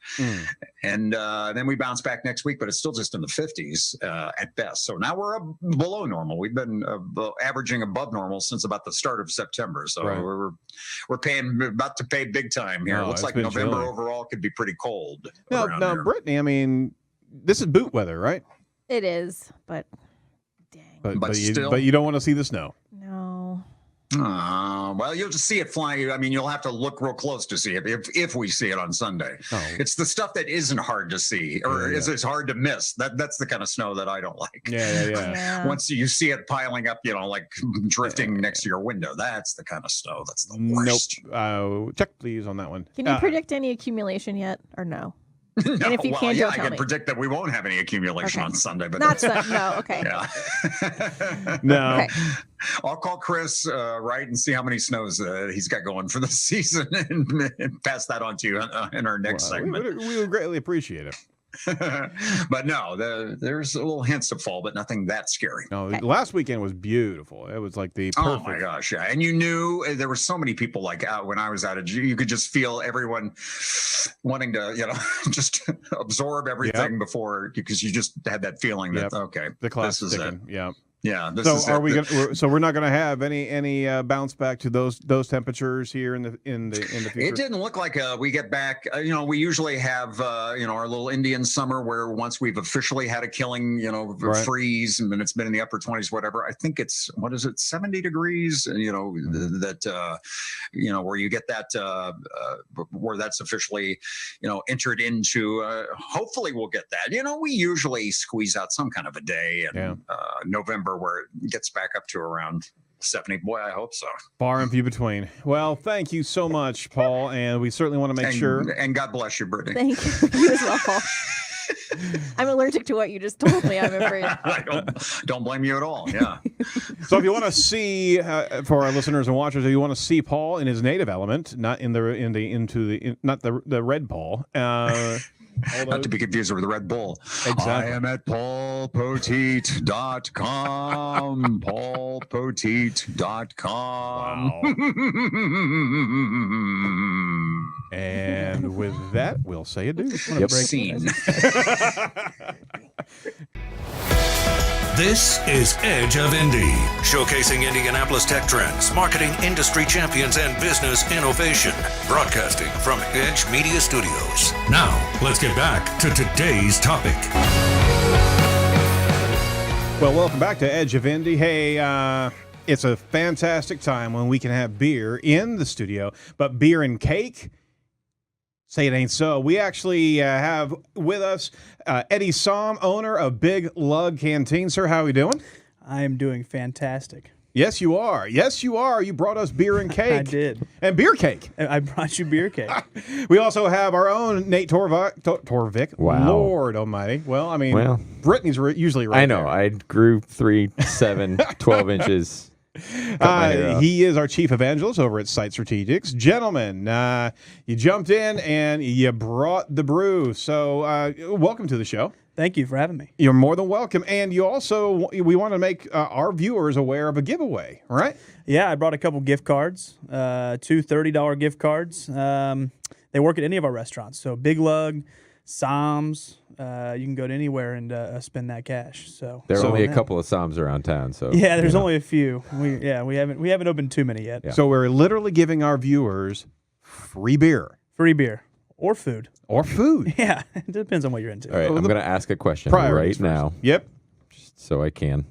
And then we bounce back next week, but it's still just in the 50s at best. So now we're below normal. We've been averaging above normal since about the start of September. So we're about to pay big time here. It looks like November overall could be pretty cold. Now, Brittany, I mean, this is boot weather, right? It is, but... But you don't want to see the snow. No. Well, you'll just see it flying. I mean, you'll have to look real close to see it if we see it on Sunday. It's the stuff that isn't hard to see or is hard to miss. That's the kind of snow that I don't like. Yeah. Once you see it piling up, like drifting next to your window, that's the kind of snow that's the worst. Nope. Check please on that one. Can you predict any accumulation yet or no? No, and if you can't, I can predict that we won't have any accumulation on Sunday, but no. Okay. Yeah. No. Okay. I'll call Chris and see how many snows he's got going for the season and pass that on to you in our next segment. We would greatly appreciate it. But no, there's a little hints of fall, but nothing that scary. No, last weekend was beautiful. It was like the perfect. Oh my gosh, yeah! And you knew there were so many people out when I was out. You could just feel everyone wanting to, just absorb everything before, because you just had that feeling that the class this is it. Yeah. So are we going? So we're not going to have any bounce back to those temperatures here in the future. It didn't look like we get back. We usually have our little Indian summer where once we've officially had a killing, freeze, and then it's been in the upper 20s, whatever. I think it's 70 degrees. Where you get that where that's officially entered into. Hopefully we'll get that. We usually squeeze out some kind of a day in November, where it gets back up to around 70. Boy, I hope so. Far and few between. Well, thank you so much, Paul, and we certainly want to make sure. And God bless you, Brittany. Thank you. You as well, Paul. I'm allergic to what you just told me, I'm afraid. I don't blame you at all. Yeah. So if you want to see, for our listeners and watchers, if you want to see Paul in his native element, not not the red Paul. Not to be confused with the Red Bull. Exactly. I am at paulpoteet.com. paulpoteet.com. Wow. And with that, we'll say adieu. Yep. Scene. This is Edge of Indy, showcasing Indianapolis tech trends, marketing industry champions, and business innovation. Broadcasting from Edge Media Studios. Now, let's get back to today's topic. Well, welcome back to Edge of Indy. Hey, it's a fantastic time when we can have beer in the studio, but beer and cake? Say it ain't so. We actually have with us Eddie Somm, owner of Big Lug Canteen. Sir, how are we doing? I am doing fantastic. Yes, you are. Yes, you are. You brought us beer and cake. I did. And beer cake. I brought you beer cake. We also have our own Nate Torvik. Wow. Lord almighty. Well, I mean, Brittany's usually right I know. there. I grew 3, 7, 12 inches. He is our chief evangelist over at Site Strategics. Gentlemen, you jumped in and you brought the brew. So welcome to the show. Thank you for having me. You're more than welcome. And you also, we want to make our viewers aware of a giveaway, right? Yeah, I brought a couple gift cards, 2 $30 gift cards. They work at any of our restaurants. So Big Lug, Somm's, you can go to anywhere and spend that cash. So there are only a couple of Somm's around town. So yeah, there's only a few. We haven't opened too many yet. Yeah. So we're literally giving our viewers free beer. Free beer or food. Or food. Yeah, it depends on what you're into. All right, I'm going to ask a question Priorities right first. now. Yep. Just so I can.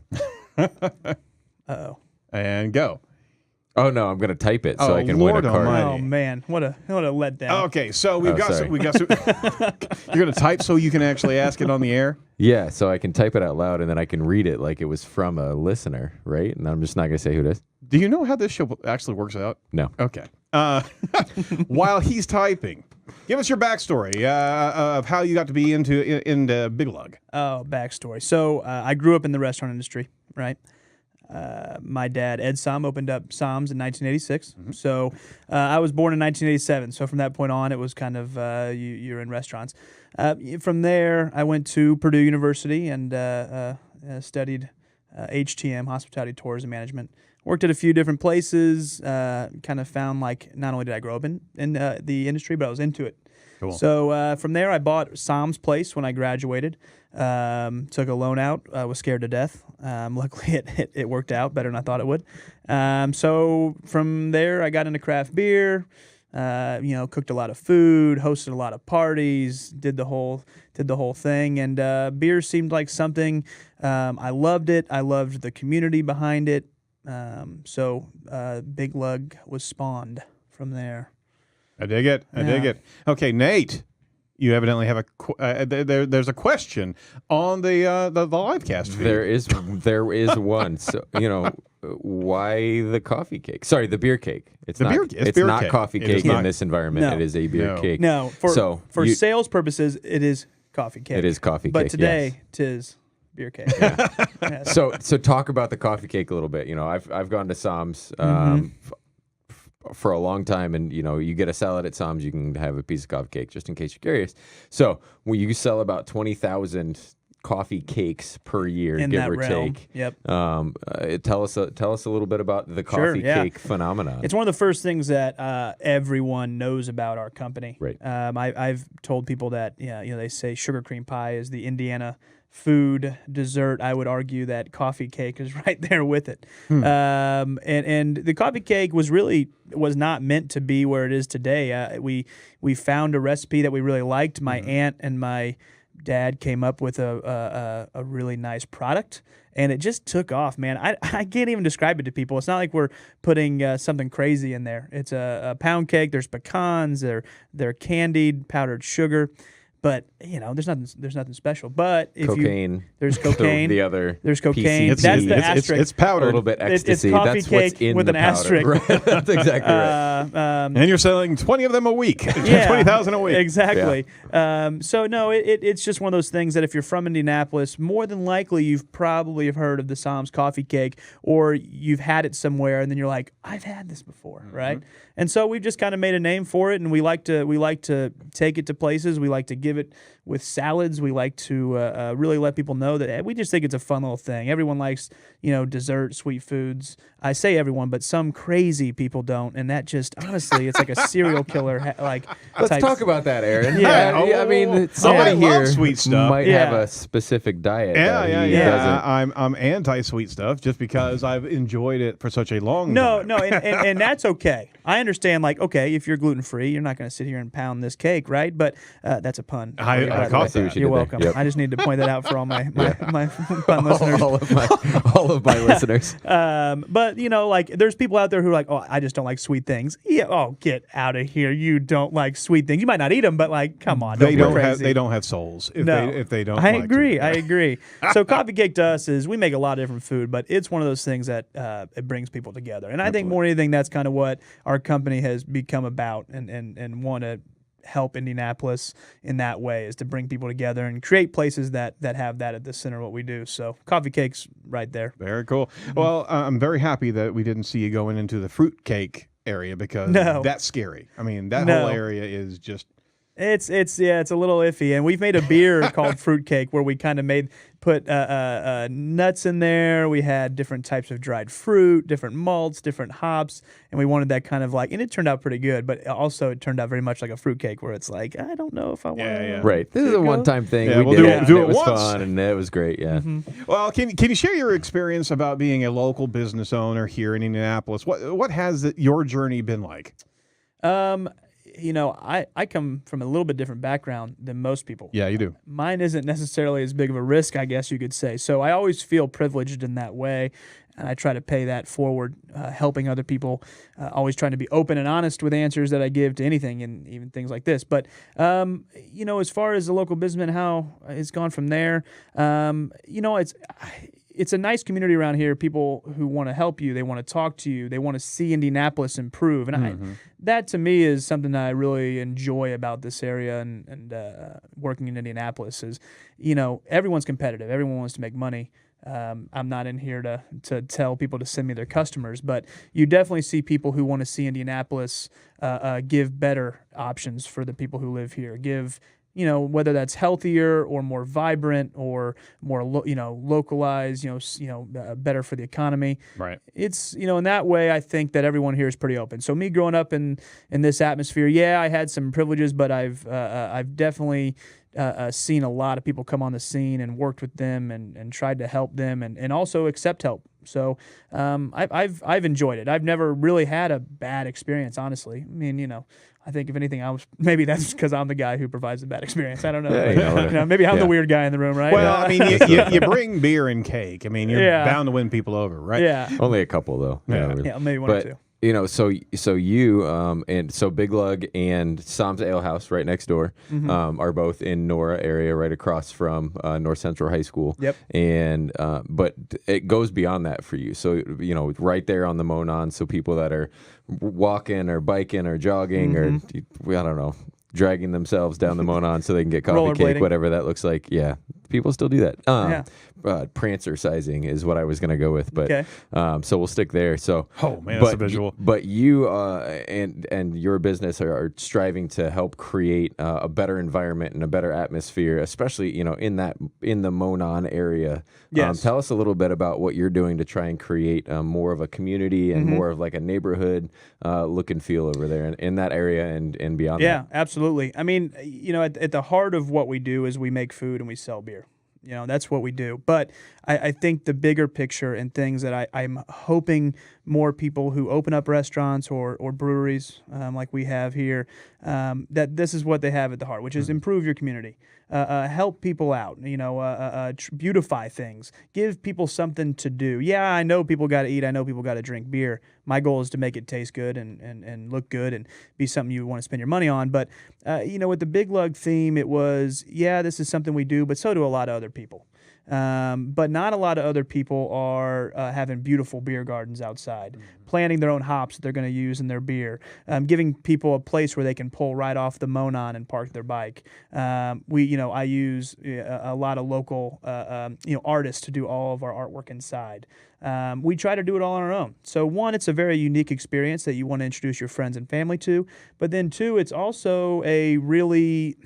Uh-oh. And go. Oh no, I'm going to type it so Oh, I can Lord win a card. almighty. Oh man, what a letdown. Okay, so we've got sorry. some. You're going to type so you can actually ask it on the air? Yeah, so I can type it out loud and then I can read it like it was from a listener, right? And I'm just not going to say who it is. Do you know how this show actually works out? No. Okay. While he's typing, give us your backstory of how you got to be into Big Lug. Oh, backstory. So I grew up in the restaurant industry, right? My dad, Ed Somm, opened up Somm's in 1986. Mm-hmm. So I was born in 1987. So from that point on, it was kind of you're in restaurants. From there, I went to Purdue University and studied HTM, Hospitality Tourism Management. Worked at a few different places. Kind of found like not only did I grow up in the industry, but I was into it. Cool. So from there, I bought Somm's place when I graduated. Took a loan out. Was scared to death. Luckily, it worked out better than I thought it would. So from there, I got into craft beer. Cooked a lot of food, hosted a lot of parties, did the whole thing. And beer seemed like something I loved it. I loved the community behind it. So Big Lug was spawned from there. I dig it. I dig it. Okay, Nate, you evidently have there's a question on the live cast feed. There is one. So why the coffee cake? Sorry, the beer cake. It's not cake. coffee cake in this environment. No. It is a beer cake. No, for sales purposes, it is coffee cake. It is coffee cake. But today, yes. tis beer cake. Yeah. So talk about the coffee cake a little bit. I've gone to Somm's for a long time, and you get a salad at Somm's, you can have a piece of coffee cake, just in case you're curious. So you sell about 20,000 coffee cakes per year, In give that or realm. take. Yep. Tell us a little bit about the coffee cake phenomenon. It's one of the first things that everyone knows about our company. Right. I've told people that they say sugar cream pie is the Indiana food dessert. I would argue that coffee cake is right there with it. And the coffee cake was not meant to be where it is today. We found a recipe that we really liked. My aunt and my dad came up with a really nice product, and it just took off, man. I can't even describe it to people. It's not like we're putting something crazy in there. It's a pound cake. There's pecans. They're candied powdered sugar. But there's nothing special. But if cocaine, there's cocaine. There's cocaine. PCT. That's the asterisk. It's powdered. A little bit ecstasy. It's coffee That's what's cake in with the an powder. asterisk. Right. That's exactly right. And you're selling 20 of them a week. Yeah, 20,000 a week. Exactly. Yeah. So no, it's just one of those things that if you're from Indianapolis, more than likely you've probably have heard of the Sam's coffee cake, or you've had it somewhere, and then you're like, I've had this before, right? And so we've just kind of made a name for it, and we like to take it to places. We like to give it with salads. We like to really let people know that we just think it's a fun little thing. Everyone likes, dessert, sweet foods. I say everyone, but some crazy people don't, and that just honestly, it's like a serial killer. Let's talk about that, Aaron. Yeah. I mean, somebody here sweet stuff. might have a specific diet. Yeah. I'm anti-sweet stuff just because I've enjoyed it for such a long time. No, and that's okay. I understand, if you're gluten-free, you're not going to sit here and pound this cake, right? But that's a pun. I caught that. You're welcome. Yep. I just need to point that out for all my pun listeners. all of my listeners. But there's people out there who are like, oh, I just don't like sweet things. Yeah. Oh, get out of here. You don't like sweet things. You might not eat them, but come on. They don't have souls. If they don't. I agree. So coffee cake to us is we make a lot of different food, but it's one of those things that it brings people together. And I think more than anything, that's kind of what our company has become about, and want to help Indianapolis in that way, is to bring people together and create places that have that at the center of what we do. So coffee cake's right there. Very cool. Well, I'm very happy that we didn't see you going into the fruit cake area, because that's scary. I mean, that whole area is just... It's a little iffy, and we've made a beer called Fruit Cake where we kind of put nuts in there. We had different types of dried fruit, different malts, different hops, and we wanted that kind of and it turned out pretty good. But also, it turned out very much like a fruit cake, where it's like, I don't know if I want. Yeah. Right. This is a one-time thing. Yeah, we did it. Do it it was once. fun, and it was great. Yeah. Mm-hmm. Well, can you share your experience about being a local business owner here in Indianapolis? What has your journey been like? I come from a little bit different background than most people. Yeah, you do. Mine isn't necessarily as big of a risk, I guess you could say. So I always feel privileged in that way, and I try to pay that forward, helping other people, always trying to be open and honest with answers that I give to anything, and even things like this. But, as far as the local businessman, how it's gone from there, it's a nice community around here. People who want to help you, they want to talk to you, they want to see Indianapolis improve, and that to me is something that I really enjoy about this area and working in Indianapolis. Is everyone's competitive, everyone wants to make money. I'm not in here to tell people to send me their customers, but you definitely see people who want to see Indianapolis give better options for the people who live here. Give whether that's healthier or more vibrant or more, localized, better for the economy. Right. It's, in that way, I think that everyone here is pretty open. So me growing up in this atmosphere, I had some privileges, but I've definitely seen a lot of people come on the scene and worked with them and tried to help them and also accept help. So I've enjoyed it. I've never really had a bad experience, honestly. I mean, I think if anything, maybe that's because I'm the guy who provides the bad experience. I don't know. Maybe I'm the weird guy in the room, right? Well, I mean, you bring beer and cake. I mean, you're bound to win people over, right? Yeah. Only a couple though. Yeah, maybe one or two. So you and so Big Lug and Sam's Ale House right next door are both in Nora area, right across from North Central High School. Yep. And but it goes beyond that for you. So right there on the Monon. So people that are walking or biking or jogging or I don't know, dragging themselves down the Monon so they can get coffee cake, whatever that looks like. Yeah, people still do that. Prancer sizing is what I was going to go with, but so we'll stick there. So, that's a visual. But you and your business are striving to help create a better environment and a better atmosphere, especially in the Monon area. Yes. Tell us a little bit about what you're doing to try and create more of a community and more of like a neighborhood look and feel over there in that area and beyond. Yeah, absolutely. I mean, at the heart of what we do is we make food and we sell beer. That's what we do. But I think the bigger picture and things that I'm hoping more people who open up restaurants or breweries like we have here, that this is what they have at the heart, which is improve your community, help people out, beautify things, give people something to do. Yeah, I know people got to eat. I know people got to drink beer. My goal is to make it taste good and look good and be something you want to spend your money on. But, with the Big Lug theme, it was, this is something we do, but so do a lot of other people. But not a lot of other people are having beautiful beer gardens outside, planting their own hops that they're going to use in their beer, giving people a place where they can pull right off the Monon and park their bike. I use a lot of local, artists to do all of our artwork inside. We try to do it all on our own. So one, it's a very unique experience that you want to introduce your friends and family to. But then two, it's also a really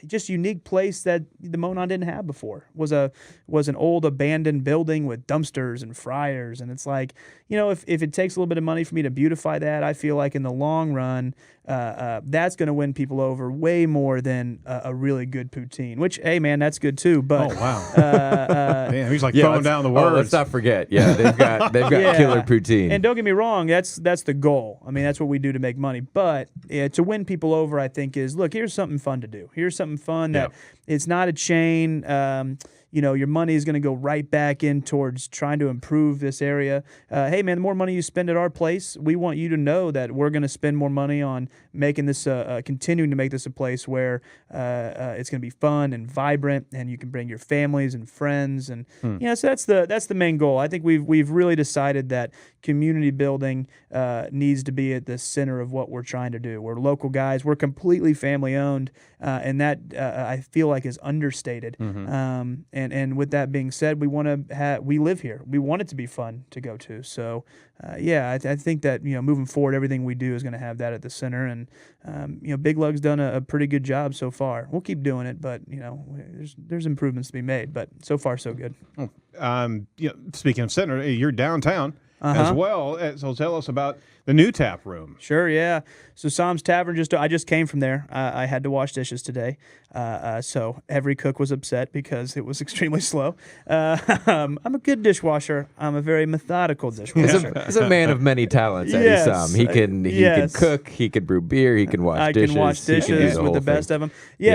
just unique place that the Monon didn't have before. Was an old abandoned building with dumpsters and fryers, and it's like, if it takes a little bit of money for me to beautify that, I feel like in the long run, that's going to win people over way more than a really good poutine. Which, hey man, that's good too. But damn, he's like throwing down the words. Let's not forget, they've got killer poutine. And don't get me wrong, that's the goal. I mean, that's what we do to make money. But to win people over, I think is, look, here's something fun to do. Here's something fun that it's not a chain. Your money is going to go right back in towards trying to improve this area. Hey, man, the more money you spend at our place, we want you to know that we're going to spend more money on making this, continuing to make this a place where it's going to be fun and vibrant, and you can bring your families and friends. And so that's the main goal. I think we've really decided that community building needs to be at the center of what we're trying to do. We're local guys. We're completely family owned, and that I feel like is understated. And with that being said, we live here. We want it to be fun to go to. So, I think that, moving forward, everything we do is going to have that at the center. And, Big Lug's done a pretty good job so far. We'll keep doing it, but, there's improvements to be made. But so far, so good. Speaking of center, you're downtown as well. So tell us about the new tap room. Sure, yeah. So Sam's Tavern, I just came from there. I had to wash dishes today. So every cook was upset because it was extremely slow. I'm a good dishwasher. I'm a very methodical dishwasher. He's a man of many talents, Eddie Sam. He can cook, he can brew beer, he can wash dishes. I can wash dishes with the best of them.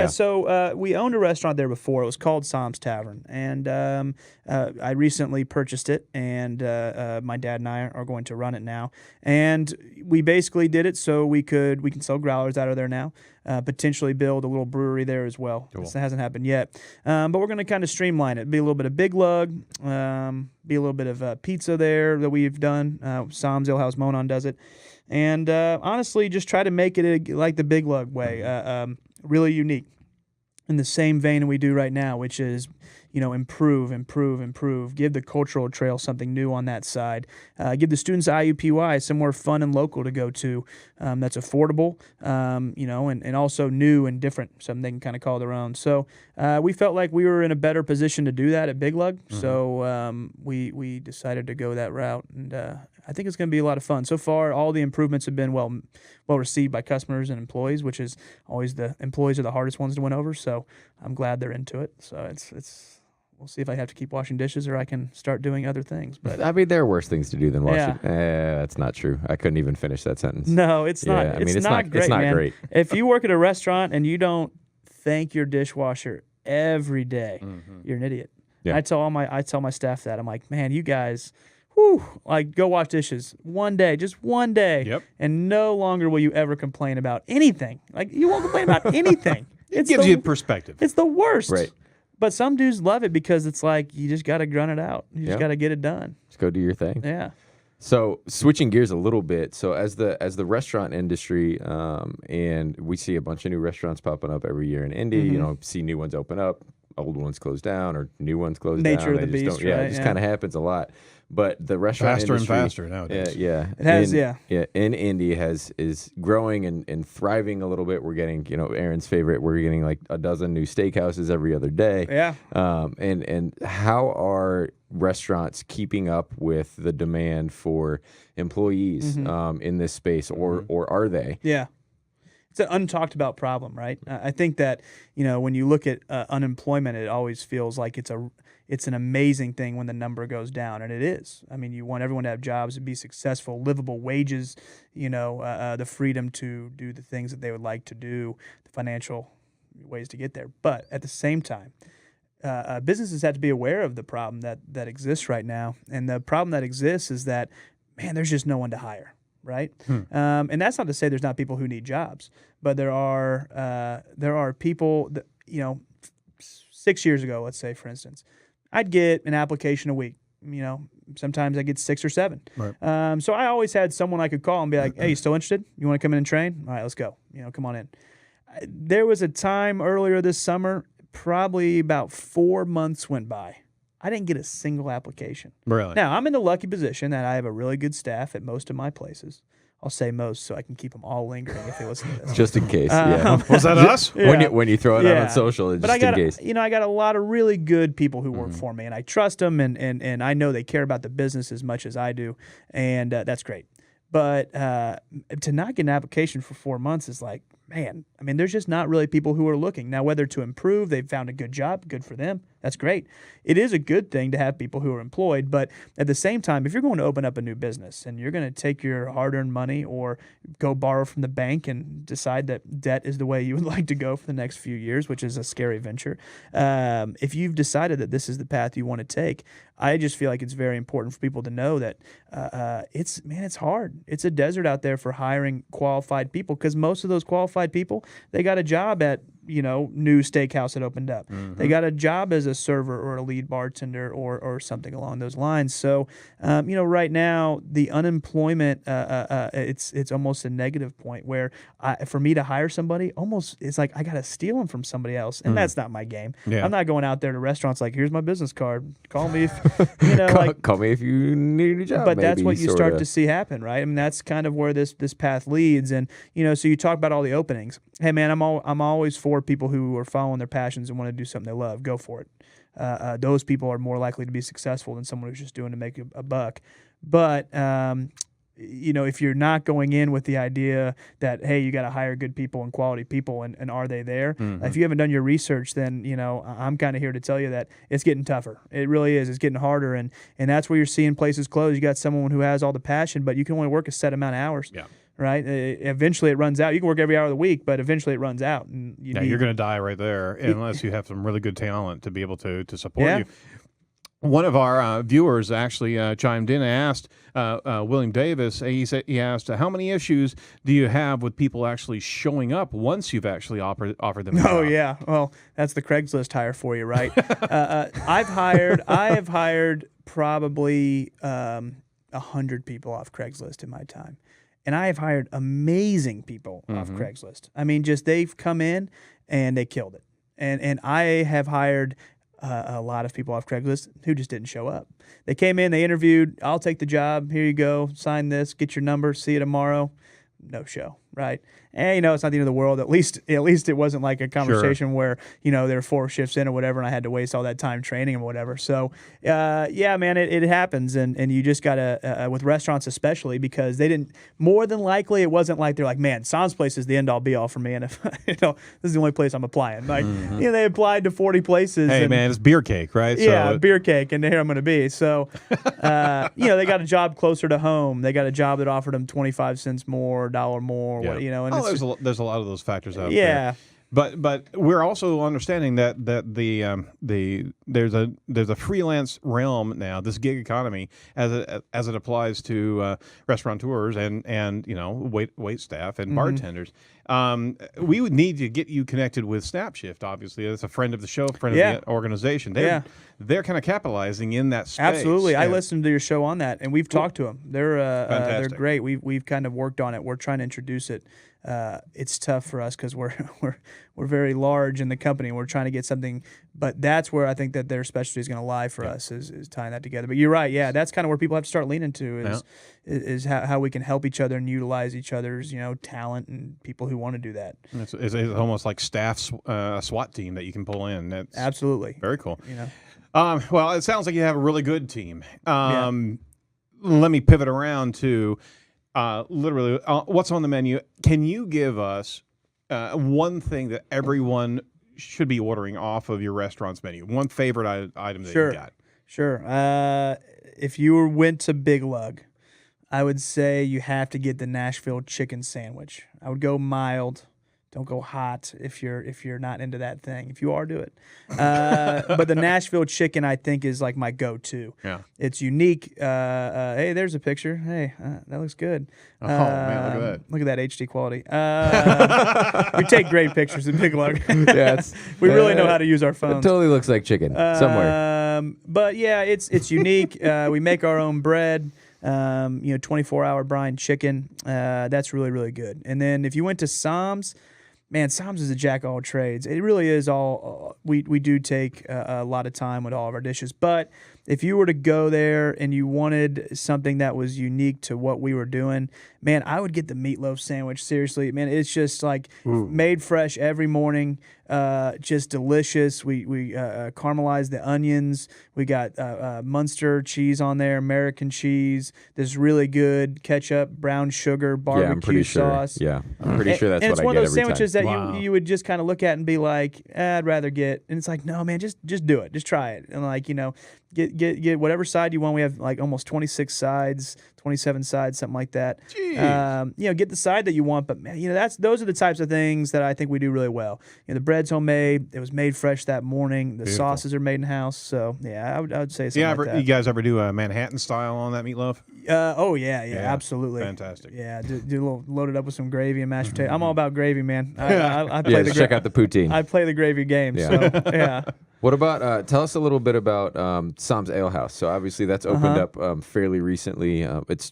So we owned a restaurant there before. It was called Sam's Tavern. And I recently purchased it, and my dad and I are going to run it now. And we basically did it so we can sell growlers out of there now, potentially build a little brewery there as well. Cool. This hasn't happened yet, but we're going to kind of streamline it. Be a little bit of Big Lug, be a little bit of pizza there that we've done. Sam's Ale House Monon does it, and honestly, just try to make it like the Big Lug way, really unique, in the same vein we do right now, which is, improve. Give the cultural trail something new on that side. Give the students IUPUI somewhere fun and local to go to that's affordable, and also new and different, something they can kind of call their own. So we felt like we were in a better position to do that at Big Lug. So we decided to go that route, and I think it's going to be a lot of fun. So far, all the improvements have been well received by customers and employees, which is always the employees are the hardest ones to win over. So I'm glad they're into it. So it's. We'll see if I have to keep washing dishes or I can start doing other things. But I mean, there are worse things to do than washing. That's not true. I couldn't even finish that sentence. No, it's not. I mean, it's not great, man. Great. If you work at a restaurant and you don't thank your dishwasher every day, you're an idiot. Yeah. I tell my staff that. I'm like, man, you guys, go wash dishes one day, just one day, and no longer will you ever complain about anything. Like, you won't complain about anything. It gives you perspective. It's the worst. Right. But some dudes love it because it's like you just got to grunt it out. You just got to get it done. Just go do your thing. Yeah. So switching gears a little bit. So as the restaurant industry, and we see a bunch of new restaurants popping up every year in Indy. See new ones open up, old ones close down, or new ones close down. Nature of the beast. Right? It just kind of happens a lot. But the restaurant faster industry, and faster nowadays. It has. In Indy is growing and thriving a little bit. We're getting, Aaron's favorite. We're getting like a dozen new steakhouses every other day. Yeah. And how are restaurants keeping up with the demand for employees in this space, or are they? Yeah. it's an untalked about problem, right? I think that, when you look at unemployment, it always feels like it's an amazing thing when the number goes down, and it is. I mean, you want everyone to have jobs and be successful, livable wages, the freedom to do the things that they would like to do, the financial ways to get there. But at the same time, businesses have to be aware of the problem that exists right now. And the problem that exists is that, man, there's just no one to hire, right? And that's not to say there's not people who need jobs, but there are people that, 6 years ago, let's say, for instance, I'd get an application a week. Sometimes I get 6 or 7. Right. So I always had someone I could call and be like, hey, you still interested? You want to come in and train? All right, let's go. Come on in. There was a time earlier this summer, probably about 4 months went by. I didn't get a single application. Really? Now, I'm in the lucky position that I have a really good staff at most of my places. I'll say most so I can keep them all lingering if they listen to this. Just in case, yeah. Was that us? Yeah. When you throw it out on social, just in case. I got a lot of really good people who work for me, and I trust them, and I know they care about the business as much as I do, and that's great. But to not get an application for 4 months is like, man, I mean, there's just not really people who are looking. Now, whether to improve, they've found a good job, good for them. That's great. It is a good thing to have people who are employed, but at the same time, if you're going to open up a new business and you're going to take your hard-earned money or go borrow from the bank and decide that debt is the way you would like to go for the next few years, which is a scary venture, if you've decided that this is the path you want to take, I just feel like it's very important for people to know that it's hard. It's a desert out there for hiring qualified people, because most of those qualified people, they got a job at new steakhouse that opened up. They got a job as a server or a lead bartender or something along those lines. So, right now the unemployment, it's almost a negative point where for me to hire somebody, almost it's like I got to steal them from somebody else, and that's not my game. Yeah. I'm not going out there to restaurants like, here's my business card. Call me if call me if you need a new job. But that's what you start to see happen, right? I mean, that's kind of where this path leads. And so you talk about all the openings. Hey, man, I'm always for people who are following their passions and want to do something they love. Go for it. Those people are more likely to be successful than someone who's just doing to make a buck. But if you're not going in with the idea that, hey, you got to hire good people and quality people, and are they there? If you haven't done your research, then I'm kind of here to tell you that it's getting tougher. It really is. It's getting harder, and that's where you're seeing places close. You got someone who has all the passion, but you can only work a set amount of hours. Yeah. Right. Eventually, it runs out. You can work every hour of the week, but eventually, it runs out. And you're going to die right there unless you have some really good talent to be able to support you. One of our viewers actually chimed in and asked William Davis. He asked, "How many issues do you have with people actually showing up once you've actually offered them?" Oh yeah, well, that's the Craigslist hire for you, right? I have hired probably 100 people off Craigslist in my time. And I have hired amazing people off Craigslist. I mean, just they've come in and they killed it. And I have hired a lot of people off Craigslist who just didn't show up. They came in, they interviewed, I'll take the job, here you go, sign this, get your number, see you tomorrow. No show, right? And it's not the end of the world. At least it wasn't like a conversation where there were 4 shifts in or whatever, and I had to waste all that time training and whatever. So, man, it happens, and you just gotta with restaurants especially, because they didn't. More than likely, it wasn't like they're like, man, Sam's Place is the end all be all for me, and if this is the only place I'm applying. Like they applied to 40 places. Hey, man, it's beer cake, right? Yeah, beer cake, and here I'm going to be. So, they got a job closer to home. They got a job that offered them 25 cents more, $1 more. Yeah. And there's a lot of those factors out there. But we're also understanding that there's a freelance realm now, this gig economy, as it applies to restaurateurs and wait staff and bartenders. We would need to get you connected with SnapShift. Obviously, that's a friend of the show, friend of the organization. They're kind of capitalizing in that space. Absolutely, I listened to your show on that, and we've talked to them. They're great. We've kind of worked on it. We're trying to introduce it. It's tough for us because we're very large in the company. We're trying to get something, but that's where I think that their specialty is going to lie for us is tying that together. But you're right, that's kind of where people have to start leaning to is how we can help each other and utilize each other's talent and people who want to do that. It's almost like staff SWAT team that you can pull in. That's absolutely very cool. Well, it sounds like you have a really good team. Let me pivot around to. Literally, what's on the menu? Can you give us one thing that everyone should be ordering off of your restaurant's menu? One favorite item that you got? Sure. If you went to Big Lug, I would say you have to get the Nashville chicken sandwich. I would go mild. Don't go hot if you're not into that thing. If you are, do it. But the Nashville chicken, I think, is like my go-to. Yeah, it's unique. Hey, there's a picture. Hey, that looks good. Oh man, look at that! Look at that HD quality. We take great pictures in Big Lug. Yeah, we really know how to use our phones. It totally looks like chicken somewhere. But yeah, it's unique. We make our own bread. 24-hour brine chicken. That's really, really good. And then if you went to Sam's, man, Sam's is a jack of all trades. It really is all. We do take a lot of time with all of our dishes. But if you were to go there and you wanted something that was unique to what we were doing, man, I would get the meatloaf sandwich. Seriously, man, it's just like made fresh every morning. Just delicious. We caramelize the onions. We got Munster cheese on there, American cheese. This really good ketchup, brown sugar, barbecue sauce. Yeah, I'm pretty sure that's and what I get every time. it's one of those sandwiches that you would just kind of look at and be like, I'd rather get. And it's like, no, man, just do it. Just try it. And like, get whatever side you want. We have like almost 26 sides, 27 sides, something like that. Get the side that you want. But man, those are the types of things that I think we do really well. The bread's homemade. It was made fresh that morning. The sauces are made in house. So yeah, I would say something like that. You guys ever do a Manhattan style on that meatloaf? Yeah, absolutely. Fantastic. Yeah, do a little load it up with some gravy and mashed potato. I'm all about gravy, man. I play check out the poutine. I play the gravy game. Yeah. So yeah. What about, tell us a little bit about Sam's Ale House. So obviously that's opened up fairly recently. It's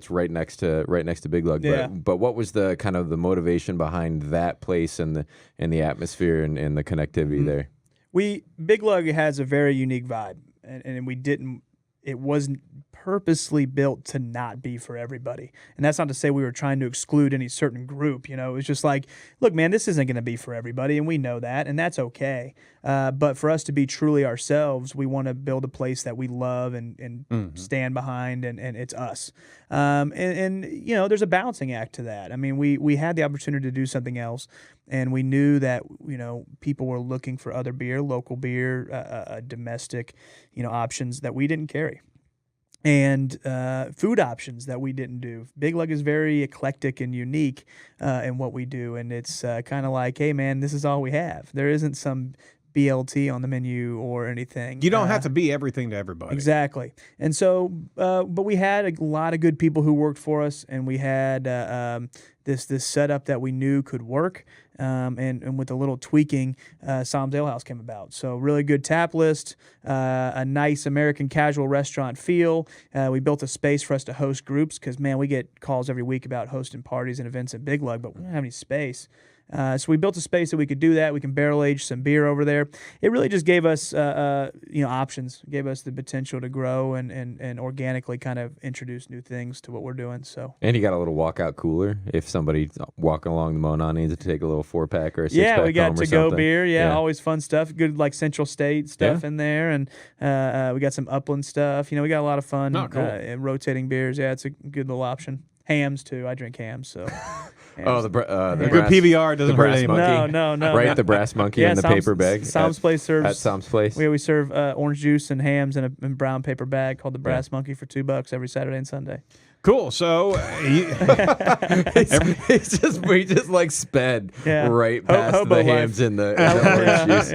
right next to Big Lug. Yeah. But what was the kind of the motivation behind that place and the atmosphere and the connectivity there? Big Lug has a very unique vibe, and it wasn't purposely built to not be for everybody. And that's not to say we were trying to exclude any certain group. It was just like, look, man, this isn't going to be for everybody, and we know that, and that's okay. But for us to be truly ourselves, we want to build a place that we love and stand behind, and it's us. And there's a balancing act to that. I mean, we had the opportunity to do something else, and we knew that, people were looking for other beer, local beer, domestic, options that we didn't carry. And food options that we didn't do. Big Lug is very eclectic and unique in what we do, and it's kind of like, hey, man, this is all we have. There isn't some BLT on the menu or anything. You don't have to be everything to everybody. Exactly. And so, but we had a lot of good people who worked for us, and we had this setup that we knew could work. And with a little tweaking, Sam's Ale House came about. So really good tap list, a nice American casual restaurant feel. We built a space for us to host groups because, man, we get calls every week about hosting parties and events at Big Lug, but we don't have any space. So we built a space that we could do that. We can barrel age some beer over there. It really just gave us, options. Gave us the potential to grow and organically kind of introduce new things to what we're doing. So. And you got a little walkout cooler if somebody walking along the Monon needs to take a little 4-pack or a 6-pack. Yeah, we got to-go beer. Yeah, always fun stuff. Good like Central State stuff in there, and we got some Upland stuff. We got a lot of fun. Rotating beers. Yeah, it's a good little option. Hams too. I drink hams, so. The good PBR doesn't hurt anybody. No. Right, the brass monkey in the paper bag. Sam's Place serves. At Sam's Place. We serve orange juice and hams in a brown paper bag called the brass monkey for $2 every Saturday and Sunday. Cool. So we just like sped right past the hams in the orange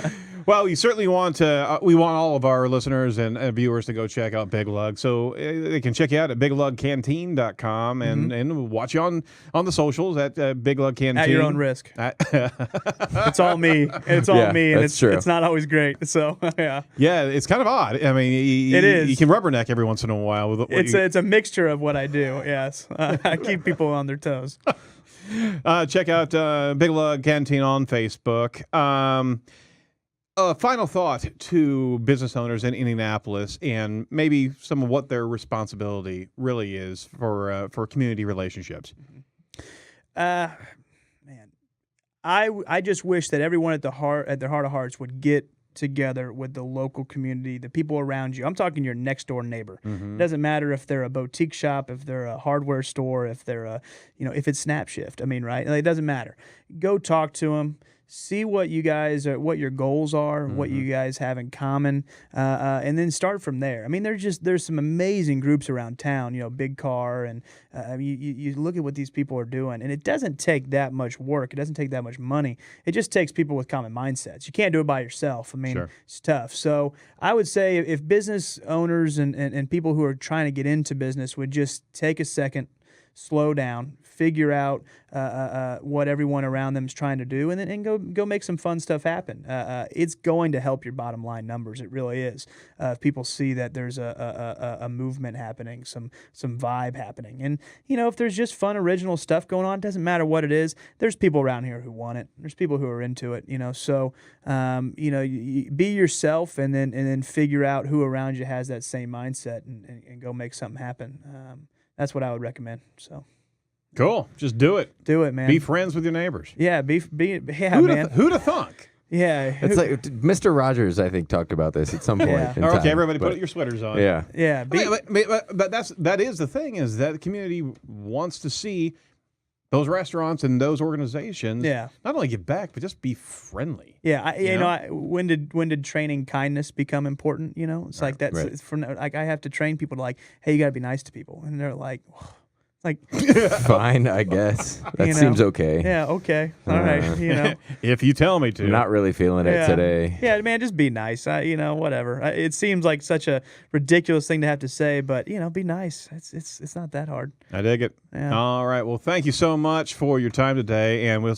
juice. Well, we certainly want to. We want all of our listeners and viewers to go check out Big Lug. So they can check you out at biglugcanteen.com and watch you on the socials at Big Lug Canteen. At your own risk. It's all me. It's all me, and it's not always great. So yeah, it's kind of odd. I mean, it is. You can rubberneck every once in a while. It's a mixture of what I do. Yes, I keep people on their toes. Check out Big Lug Canteen on Facebook. Final thought to business owners in Indianapolis and maybe some of what their responsibility really is for community relationships. Man, I just wish that everyone at their heart of hearts would get together with the local community, the people around you. I'm talking your next door neighbor. It doesn't matter if they're a boutique shop, if they're a hardware store, if they're if it's Snap Shift. I mean, right? It doesn't matter. Go talk to them. See what you guys are, what your goals are, what you guys have in common, and then start from there. I mean, there's some amazing groups around town. Big Car, and you look at what these people are doing, and it doesn't take that much work. It doesn't take that much money. It just takes people with common mindsets. You can't do it by yourself. I mean, It's tough. So I would say if business owners and people who are trying to get into business would just take a second, slow down, figure out what everyone around them is trying to do, and then go make some fun stuff happen. It's going to help your bottom line numbers. It really is. If people see that there's a movement happening, some vibe happening, and if there's just fun, original stuff going on, it doesn't matter what it is. There's people around here who want it. There's people who are into it. So you be yourself, and then figure out who around you has that same mindset, and go make something happen. That's what I would recommend. So. Cool. Just do it. Do it, man. Be friends with your neighbors. Yeah, man. Who'd have thunk? Yeah. It's like Mr. Rogers, I think, talked about this at some point. Yeah. In Okay, time, everybody put your sweaters on. Yeah. Yeah. But that is the thing, is that the community wants to see those restaurants and those organizations not only give back, but just be friendly. Yeah, when did training kindness become important? It's like that's like I have to train people to hey, you got to be nice to people, and they're like fine, I guess that seems okay. Yeah, okay, all right. If you tell me to. I'm not really feeling it today. Yeah, man, just be nice. Whatever. It seems like such a ridiculous thing to have to say, but be nice. It's not that hard. I dig it. Yeah. All right. Well, thank you so much for your time today, and we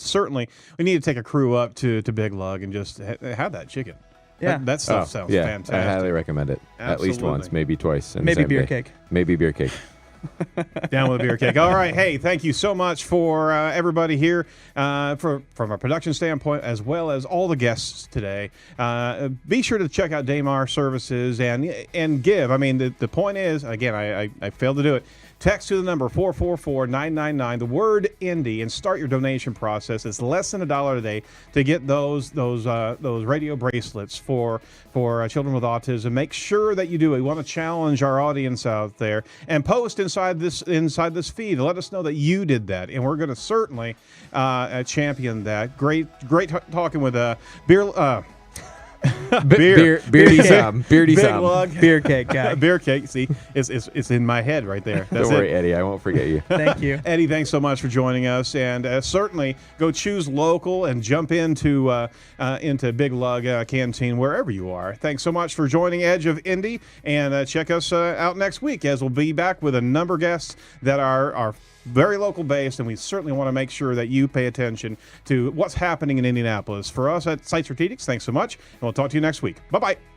need to take a crew up to Big Lug and just have that chicken. Yeah, that stuff sounds fantastic. I highly recommend it. Absolutely. At least once, maybe twice. Maybe beer cake. Maybe beer cake. Down with a beer cake. All right. Hey, thank you so much for everybody here from a production standpoint, as well as all the guests today. Be sure to check out Damar Services and give. I mean, the point is, again, I failed to do it. Text to the number 444-999, the word Indy, and start your donation process. It's less than $1 a day to get those radio bracelets for children with autism. Make sure that you do it. We want to challenge our audience out there, and post inside this feed. Let us know that you did that, and we're going to certainly champion that. Great talking with beer. Beardy Sam. Big Lug. Beer cake guy. Beer cake. See, it's in my head right there. That's Don't worry, Eddie. I won't forget you. Thank you, Eddie. Thanks so much for joining us, and certainly go choose local and jump into Big Lug Canteen wherever you are. Thanks so much for joining Edge of Indy, and check us out next week, as we'll be back with a number of guests that are very local based, and we certainly want to make sure that you pay attention to what's happening in Indianapolis. For us at Site Strategics, thanks so much, and we'll talk to you next week. Bye-bye.